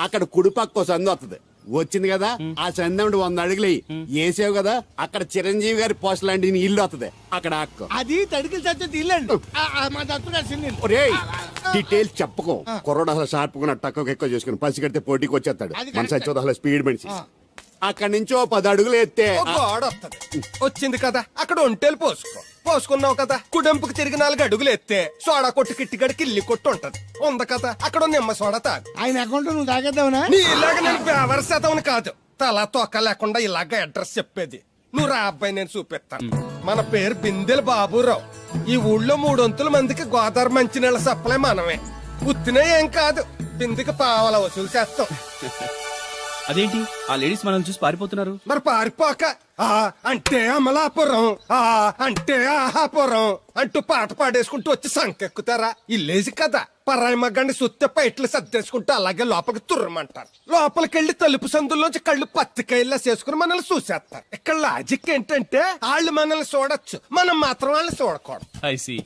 అక్కడ కుడి పక్క సందు వస్తుంది. వచ్చింది కదా, ఆ సందముడు 100 అడుగులు వేసావు కదా, అక్కడ చిరంజీవి గారి పోస్ట్ లాంటి ఇల్లు వస్తుంది. అక్కడ అక్క అది తడికి చచ్చి ఇల్లండి, మా దత్తు. డీటెయిల్స్ చెప్పుకో. కుర్రోడు అసలు షార్ప్గా తక్కువ ఎక్కువ చేసుకుని పసి కడితే పోటీకి వచ్చేస్తాడు. మన సచ్చి అసలు స్పీడ్ మనిషి. అక్కడి నుంచి 10 అడుగులు ఎత్తే గోడ వస్తుంది. వచ్చింది కదా, అక్కడ ఒంటేలు పోసుకున్నావు కదా, కుడెంపుకు తిరిగి 4 అడుగులు ఎత్తే సోడా కొట్టు కిట్టిగడి కిల్లి కొట్టు ఉంటది. ఉంది కదా, అక్కడ నిమ్మ సోడా తాగు. ఆయన అకౌంట్ నువ్వు తాగేద్దావునా? నీ ఇలాగ నేను వ్యవరసేతవుని కాదు, తల తోక లేకుండా ఇలాగ అడ్రస్ చెప్పేది. నువ్వు రా అబ్బాయి, నేను చూపిస్తాను. మన పేరు బిందెల బాబురావు. ఈ ఊళ్ళో 300 మందికి గోదావరి మంచినీళ్ళ సప్లై మనమే. ఉత్తినే ఏం కాదు, బిందెకి పావల వసూలు చేస్తాం. అదేంటి, ఆ లేడీస్ మనల్ని చూసి పారిపోతున్నారు? మరి పారిపోక ఆ అంటే అమలాపురం, ఆ అంటే ఆహాపురం అంటూ పాట పాడేసుకుంటూ వచ్చి సంకెక్కుతారా? ఇల్లేసి కదా, పరాయి మగ్గండి సుత్తే పైట్లు సర్దేసుకుంటూ అలాగే లోపలికి తుర్రమంటారు. లోపలికెళ్లి తలుపు సందుల్లోంచి కళ్ళు పత్తికాయల్లా చేసుకుని మనల్ని చూసేస్తారు. ఇక్కడ లాజిక్ ఏంటంటే వాళ్ళు మనల్ని చూడొచ్చు, మనం మాత్రం వాళ్ళని చూడకూడదు. I see.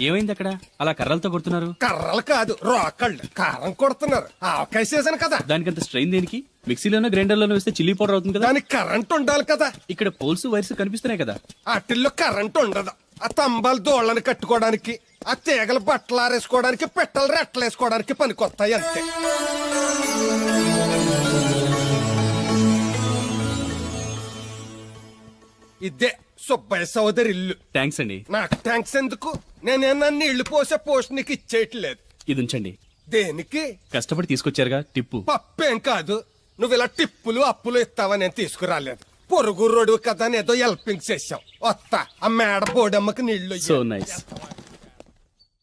ఏమైంది అక్కడ? అలా కర్రలతో కొడుతున్నారు? కర్రలు కాదు, రోకళ్ళు. కారం కొడుతున్నారు. ఆవకాయ సీజన్ కదా. దానికంత స్ట్రెయిన్ దేనికి? మిక్సీలోనో గ్రైండర్లోనో వేస్తే చిల్లీ పౌడర్ అవుతుంది కదా. దానికి కరెంట్ ఉండాలి కదా. ఇక్కడ పోల్స్ వైర్స్ కనిపిస్తున్నాయి కదా. వాటిల్లో కరెంట్ ఉండదు. ఆ తంబాలు దోళ్ళని కట్టుకోవడానికి, ఆ తీగలు బట్టలు ఆరేసుకోవడానికి, పెట్టలు రెట్టలేసుకోవడానికి పనికొస్తాయి అంతే. ఇదే సుబ్బయ్య సోదరి ఇల్లు. థ్యాంక్స్ అండి. నాకు థ్యాంక్స్ ఎందుకు? నేనేనా నీళ్లు పోసే పోస్ట్ నీకు ఇచ్చేయట్లేదు. ఇది ఉంచండి. దేనికి? కష్టపడి తీసుకొచ్చారుగా టిప్పు. పప్పేం కాదు, నువ్వు ఇలా టిప్పులు అప్పులు ఇస్తావని నేను తీసుకురాలేదు. పొరుగు రోడ్డు కదా ఏదో హెల్పింగ్ చేసావు. వస్తా, ఆ మేడ బోడమ్మకి నీళ్లు. So nice.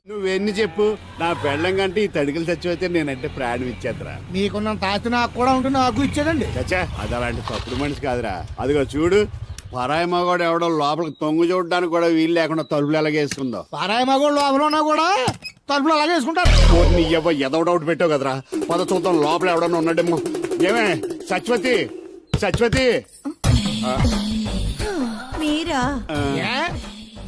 నువ్వెన్ని చెప్పు, నా పెళ్ళం కంటే ఈ తడికలు చచ్చిపోతే నేనంటే ప్రాణం ఇచ్చేద్దరా. మీకున్న తాత నాకు కూడా ఉంటుంది, నాకు ఇచ్చాడండి. చచ్చా, అది అలాంటి తప్పుడు మనిషి కాదురా. అదిగో చూడు, పరాయి మగవాడు ఎవడో లోపలికి తొంగు చూడడానికి కూడా వీలు లేకుండా తలుపులు ఎలాగేసుకుందో. పారాయి మగోళ్ళు లోపల ఉన్నా కూడా తలుపులు అలాగే వేసుకుంటారు. నీ ఎదో డౌట్ పెట్టావు కదరా. పద చూద్దాం లోపల ఎవడన్నా ఉన్నాడేమో. ఏమే సత్యవతి, సత్యవతి. మీరా? ఏ?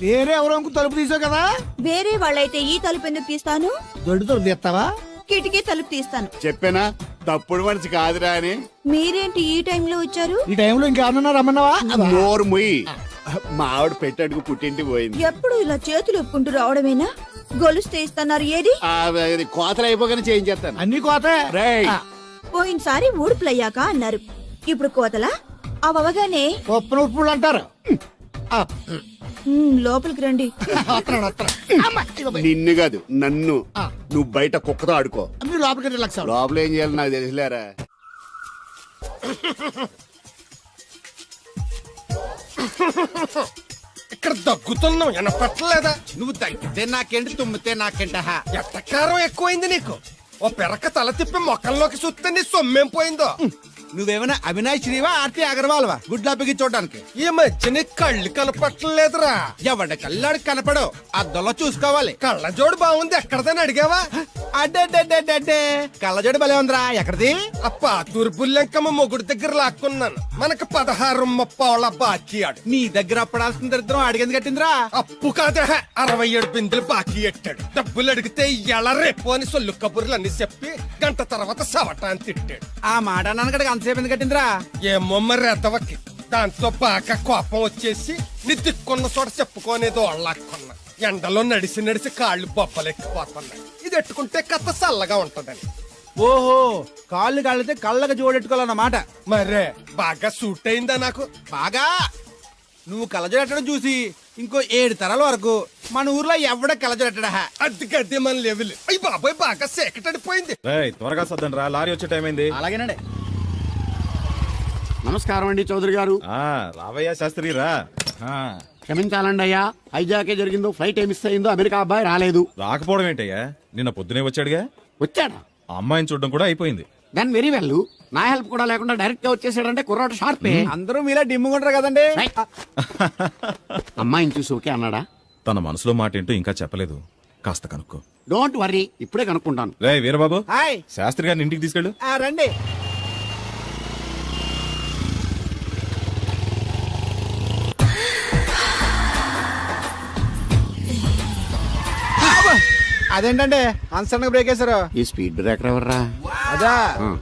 వేరే ఎవరో తలుపు తీసావు కదా. వేరే వాళ్ళైతే ఈ తలుపు ఎందుకు తీస్తాను? దొడ్డు తలుపు తీస్తావా? కిటికీ తలుపు తీస్తాను. చెప్పానా తప్పుడు మనిషి కాదురా అని. మీరేంటి ఈ టైంలో వచ్చారు? ఈ టైంలో ఇంకేమన్నా రమ్మన్నావా? నోరు ముయ్యి. మా ఆవిడ పెట్టడుకు పుట్టింటి పోయింది. ఎప్పుడు ఇలా చేతులు ఒప్పుకుంటూ రావడమేనా? గొలుస్తే ఇస్తున్నారు ఏది? అది కోతలు అయిపోగానే చేయించేస్తాను. అన్ని కోతే. రేయ్ పోయినసారి ఊడుపులయ్యాక అన్నారు, ఇప్పుడు కోతలా? అవగానే ఉప్పును ఉప్పులు అంటారు. లోపలికి రండి. వస్తున్నాడు, వస్తున్నాడు. నిన్ను కాదు నన్ను. నువ్వు బయట కుక్కతో ఆడుకో. మీరు లోపలికి రిలాక్స్ అవ్వండి. లోపల ఏం చేయాలి నాకు తెలిసిలేరా. ఇక్కడ దగ్గుతున్నావు వినపట్టలేదా? నువ్వు తగ్గితే నాకేంటి, తుమ్మితే నాకేంట. ఎట్టకారం ఎక్కువైంది నీకు. ఓ పెరక తల తిప్పి మొక్కల్లోకి చూస్తే నీ సొమ్మేం పోయిందో. నువ్వేమైనా అవినాష్ శ్రీవా, ఆర్తి అగర్వాల్వా గుడ్లా పిగి చూడడానికి? ఈ మధ్య నీ కళ్ళు కనపట్టలేదురా. ఎవడ కళ్ళాడు కనపడవు, అద్దంలో చూసుకోవాలి. కళ్ళజోడు బాగుంది, ఎక్కడదని అడిగావా? అడ్డే కళ్ళజోడు భలే ఉందిరా. ఎక్కడిది? ఆ పాతూరు బుల్లెంకమ్మ మొగుడు దగ్గర లాక్కున్నాను. మనకు 16 బాకీ ఆడు. నీ దగ్గర అప్పడాల్సిన దరిద్రం అడిగింది కట్టిందిరా. అప్పు కాదే 67 బిందులు బాకీ ఎట్టాడు. డబ్బులు అడిగితే ఎల రేపు అని సొల్లు కబుర్లు అన్ని చెప్పి గంట తర్వాత సవటాన్ని తిట్టాడు. ఆ మాట అన్నాను అంతసేపు ఎందుకు కట్టిందిరా? ఏమో మరి ఎదవకి. దాంతో బాగా కోపం వచ్చేసి నీ దిక్కున్న చోట చెప్పుకోనేదో వాళ్ళకున్నా. ఎండలో నడిసి నడిసి కాళ్ళు బొబ్బలెక్కిపోతున్నాయి. ఇది ఎట్టుకుంటే కథ చల్లగా ఉంటదని. ఓహో, కాళ్ళు కాళ్ళతే కళ్ళగా జోడెట్టుకోవాలన్నమాట. మరే బాగా సూట్ అయిందా నాకు? బాగా. నువ్వు కళ్ళజోడెట్టడం చూసి ఇంకో 7 తరాల వరకు మన ఊర్లో ఎవడ కళ్ళజోడెట్టడా. అది గడ్డి మన లెవెల్. అయ్యి బాబాయ్ బాగా సేకటడిపోయింది. త్వరగా సర్దండి రా, లారీ వచ్చే టైం అయింది. అలాగేనండి. నమస్కారం అండి చౌదరి గారు. రావయ్యా శాస్త్రి రా. క్షమించాలండి అయ్యా, హైజాకే జరిగిందో, ఫ్లైట్ ఏమి మిస్ అయిందో, అమెరికా అబ్బాయి రాలేదు. రాకపోవడం ఏంటయ్యా, నిన్న పొద్దునే వచ్చాడుగా. వచ్చాడా? ఆ అమ్మాయిని చూడడం కూడా అయిపోయింది. దాని వెరీ వెల్. నా హెల్ప్ కూడా లేకుండా డైరెక్ట్ గా వచ్చేసాడంటే కుర్రాడు షార్పే. అందరూ మీలా డిమ్ముకుంటారు కదండి. అమ్మాయిని చూసి ఓకే అన్నాడా? తన మనసులో మాట ఏంటో ఇంకా చెప్పలేదు, కాస్త కనుక్కో. డోంట్ వర్రీ, ఇప్పుడే కనుక్కుంటాను. రే వీరబాబు, హాయ్. శాస్త్రి గారిని ఇంటికి తీసుకెళ్ళు. రండి. అదేంటండి అన్సడన్ బ్రేక్ వేశారు? ఈ స్పీడ్ బ్రేకర్ ఎవర్రా? అదా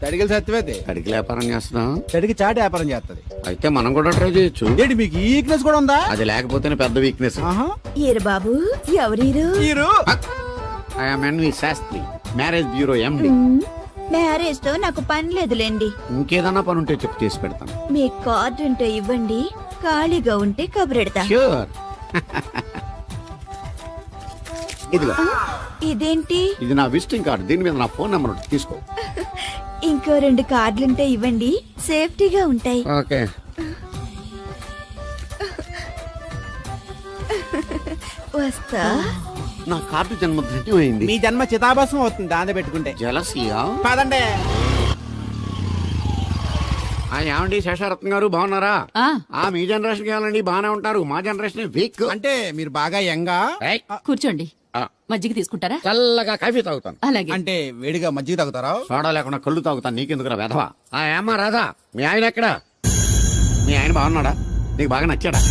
తడిగిల సత్యవేతి. అడిగి వ్యాపారం చేస్తున్నాం. తడికి చాటి వ్యాపారం చేస్తది. అయితే మనం కూడా ట్రై చేయొచ్చు. ఏంటి మీకు ఈ వీక్నెస్ కూడా ఉందా? అది లేకపోతేనే పెద్ద వీక్నెస్. ఈరు బాబు, ఎవరీరు? మీరు I'm N V Shastri, marriage bureau MD. Marriage తో నాకు పని లేదులేండి. ఇంకేదన్నా పని ఉంటే చెప్పు, చేసి పెడతాను. మీ కార్డు ఉంటే ఇవ్వండి, ఖాళీగా ఉంటే కబురెడతా. ష్యూర్. ఇదిగో, ఇదేంటి? ఇది నా విజిటింగ్ కార్డు. దీని మీద నా ఫోన్ నెంబర్ ఉంటుంది, తీసుకో. ఇంకో 2 కార్డులుంటే ఇవ్వండి, సేఫ్టీగా ఉంటాయి. ఓకే. వస్తా. నా కార్డు జన్మ ధన్యం అయింది. మీ జన్మ చితాభాసం అవుతుంది దాన్ని పెట్టుకుంటే. జలసియా? కాదండి. ఏమండి శేషారత్న గారు, బాగున్నారా? మీ జనరేషన్ కావాలండి, బాగానే ఉంటారు. మా జనరేషన్ వీక్. అంటే మీరు బాగా యంగా. కూర్చోండి, మజ్జిగ తీసుకుంటారా? చల్లగా కాఫీ తాగుతాను. అలాగే. అంటే వేడిగా మజ్జిగ తాగుతారా? సోడా లేకుండా కళ్ళు తాగుతాను. నీకెందుకురా వెధవా? ఏమ్మా రాధా, మీ ఆయన ఎక్కడా? మీ ఆయన బాగున్నాడా? నీకు బాగా నచ్చాడా?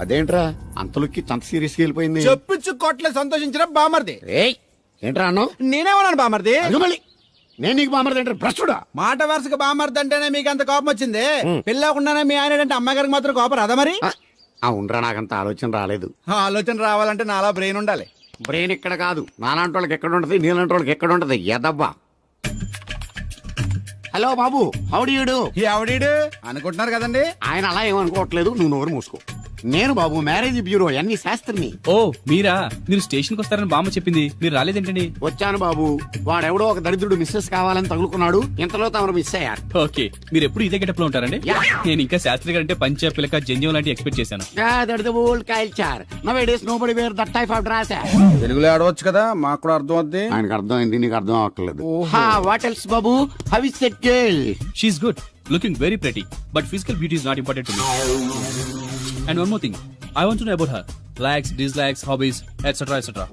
అదేంట్రా అంతలోకి అంత సీరియస్గా వెళ్ళిపోయింది? చెప్పించు కొట్లే సంతోషించిన బామర్ది. ఏంట్రా అన్నావు? నేనేమన్నాను బామర్ది? మళ్ళీ నేను నీకు బామర్ది అంటే భ్రష్టుడా? మాట వరుసగా బామర్ది అంటేనే మీకు అంత కోపం వచ్చింది. పెళ్ళకుండానే మీ ఆయన అంటే అమ్మగారికి మాత్రం కోపం రాదా మరి? అవునరా, నాకంత ఆలోచన రాలేదు. ఆలోచన రావాలంటే నాలా బ్రెయిన్ ఉండాలి. బ్రెయిన్ ఇక్కడ కాదు, నాలాంటి వాళ్ళకి ఎక్కడ ఉంటది, నీలాంటి వాళ్ళకి ఎక్కడ ఉంటది? ఎదవ్వా. హలో బాబు, హౌడీయుడు. ఎవడీడు అనుకుంటున్నారు కదండి. ఆయన అలా ఏమనుకోవట్లేదు, నువ్వు నోరు మూసుకో. నేను బాబు మ్యారేజ్ బ్యూరో ఎన్ని శాస్త్రిని. ఓ మీరా? మీరు స్టేషన్కి వస్తారని బామ్మ చెప్పింది, మీరు రాలేదేంటండి? వచ్చాను బాబు. వాడెవడో ఒక దరిద్రుడు మిస్సెస్ కావాలని తగులుకున్నాడు, ఇంతలో తమరు మిస్ అయ్యారు. ఓకే, మీరు ఎప్పుడు ఇదే గెటప్ లో ఉంటారండి? నేను ఇంకా శాస్త్రి గారు అంటే పంచ పిలక జంజం లాంటి ఎక్స్పెక్ట్ చేశాను. తెలుగులో ఆడవచ్చు కదా, మాకు కూడా అర్థం అవుద్ది. ఆయనకు అర్థమైంది, నీకు అర్థం అవ్వట్లేదు. వాట్ ఎల్స్ బాబు? How is that girl? She is good. Looking very pretty but physical beauty is not important to me. And one more thing I want to know about her likes, dislikes, hobbies etcetera etcetera.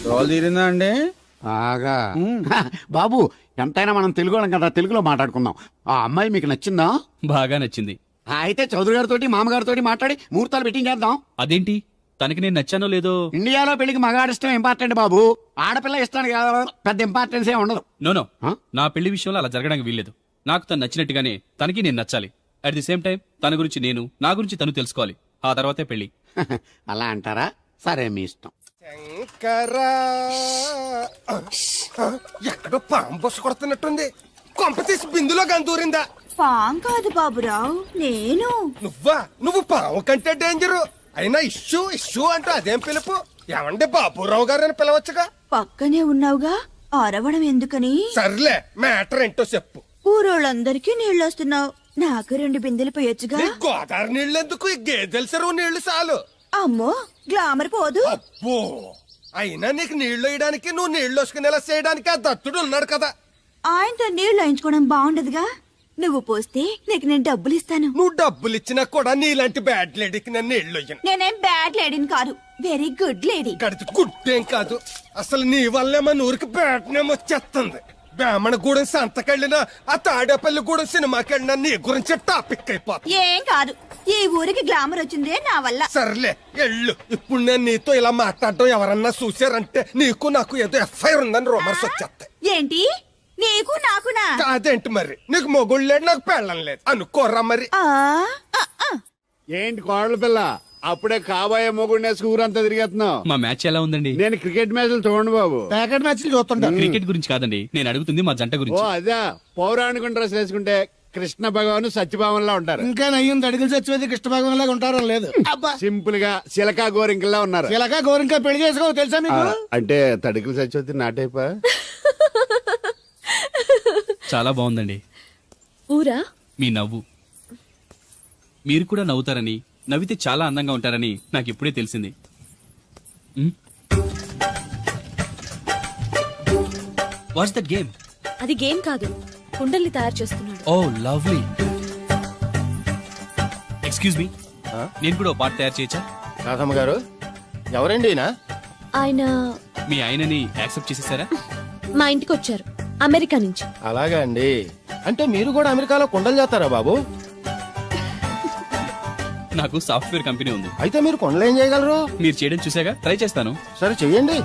Role తీరిందా అండి? బాగా బాబు, ఎంతైనా మనం తెలుగు కదా, తెలుగులో మాట్లాడుకుందాం. ఆ అమ్మాయి మీకు నచ్చిందా? బాగా నచ్చింది. అయితే చౌదరి గారితో మామగారితో మాట్లాడి ముహూర్తాలు పెట్టింగ్ చేద్దాం. అదేంటి తనకి నేను నచ్చానో లేదో? ఇండియాలో పెళ్లికి మగాడి ఇష్టం ఇంపార్టెంట్ బాబు, ఆడపిల్ల ఇష్టానికి పెద్ద ఇంపార్టెన్స్ ఏ ఉండదు. నో నా పెళ్లి విషయంలో అలా జరగడానికి వీల్లేదు. నాకు తను నచ్చినట్టుగానే తనకి నేను నచ్చాలి. అట్ ది సేమ్ టైం తన గురించి నేను, నా గురించి తను తెలుసుకోవాలి. ఆ తర్వాతే పెళ్లి. అలా అంటారా? సరే, మీ ఇష్టం. శంకరా ఎక్కడో పాము బొస్సు కొడుతున్నట్టుంది. కొంప తీసి బిందులో గందూరిందా? పాం కాదు బాబురావు, నేను. నువ్వు పాము కంటే డేంజరు. అయినా ఇష్యూ ఇష్యూ అంటూ అదేం పిలుపు? ఏమండి బాబురావు గారు అని పిలవచ్చుగా. పక్కనే ఉన్నావుగా, అరవడం ఎందుకని? సర్లే, మ్యాటర్ ఏంటో చెప్పు. ఊరోళ్ళందరికీ నీళ్ళొస్తున్నావు, నాకు 2 బిందెలు పోయొచ్చుగా. నీ గోదావరి నీళ్ళెందుకు? ఈ గేదెల చెరువు నీళ్లు చాలు. అమ్మో, గ్లామర్ పోదు. అబ్బో, అయినా నీకు నీళ్లు వేయడానికి, నువ్వు నీళ్లు వసుకునేలా చేయడానికి ఆ దత్తుడు ఉన్నాడు కదా. ఆయనతో నీళ్లు వేయించుకోవడం బాగుండదుగా. నువ్వు పోస్తే నీకు నేను డబ్బులు ఇస్తాను. నువ్వు డబ్బులు ఇచ్చినా కూడా నీలాంటి బ్యాడ్ లేడీకి నేను నీళ్లు ఇయ్యను. నేనేం బ్యాడ్ లేడీని కాదు, వెరీ గుడ్ లేడీ. గడిచి గుడ్డేం కాదు. అసలు నీ వల్లే మన ఊరికి బ్యాట్నేమో వచ్చేస్తుంది. బ్రాహ్మణగూడెం సంతకెళ్ళినా, ఆ తాడేపల్లిగూడెం సినిమాకెళ్ళినా నీ గురించి టాపిక్ అయిపోతుంది. ఏం కాదు, ఈ ఊరికి గ్లామర్ వచ్చిందే నా వల్ల. సర్లే ఎళ్ళు. ఇప్పుడు నేను నీతో ఇలా మాట్లాడడం ఎవరన్నా చూసారంటే నీకు నాకు ఏదో ఎఫ్ఐఆర్ ఉందని రూమర్స్ వచ్చేస్తాయి. ఏంటి? నీకు నాకునా? కాదేంటి మరి? నీకు మొగుళ్ళు లేడు, నాకు పెళ్ళం లేదు అనుకోరా మరి. ఏంటి కోడల పిల్ల, అప్పుడే కాబోయే మొగుడిని ఊరంతా తిరిగేస్తున్నావు? మా మ్యాచ్ ఎలా ఉందండి? నేను క్రికెట్ మ్యాచ్లు చూడండి బాబు. ప్యాకెట్ మ్యాచ్లు చూస్తుంటా. క్రికెట్ గురించి కాదండి నేను అడుగుతుంది మా జంట ఓ గురించి. అదే, పౌరాణిక డ్రెస్ వేసుకుంటే కృష్ణ భగవాన్ సత్యభావంలా ఉంటారు. ఇంకా నయ్యం తడిగిలు చచ్చిపోతే కృష్ణ భగవాన్ లాగా ఉంటారో లేదు. అబ్బా, సింపుల్ గా చిలకా గోరింకల్లా ఉన్నారు. ఇలాగా గోరింకా పెళ్లి చేసుకో తెలుసా మీకు? అంటే తడికలు చచ్చిపోతే నాటైపా. చాలా బాగుందండి. ఊరా? మీ నవ్వు. మీరు కూడా నవ్వుతారని, నవ్వితే చాలా అందంగా ఉంటారని నాకు ఇప్పుడే తెలిసింది. What's that game? అది గేమ్ కాదు, కుండల్ని తయారు చేస్తున్నాడు. Oh lovely. ఎక్స్క్యూజ్ మీ, నేను కూడా ఓ పాట తయారు చేయొచ్చా? రాధమ్మ గారు, ఎవరండి ఈయన? ఆయన మీ ఆయనని యాక్సెప్ట్ చేసేసారా? మా ఇంటికి వచ్చారు, అమెరికా నుంచి. అలాగా అండి. అంటే మీరు కూడా అమెరికాలో కుండలు చేస్తారా బాబు? నాకు సాఫ్ట్వేర్ కంపెనీ ఉంది. అయితే మీరు కొండలు ఏం చేయగలరు? మీరు చేయడం చూసాగా, ట్రై చేస్తాను. సరే చెయ్యండి.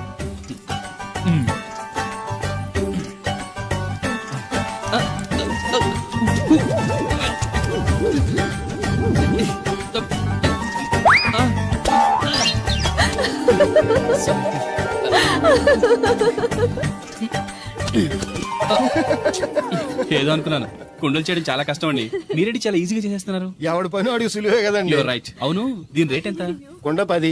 ఏదో అనుకున్నాను. కుండలు చేయడం చాలా కష్టం అండి, మీరేంటి చాలా ఈజీగా చేసేస్తున్నారు. ఎవడి పని వాడికి సులువే కదండి. రైట్. అవును, దీని రేట్ ఎంత? కుండ 10.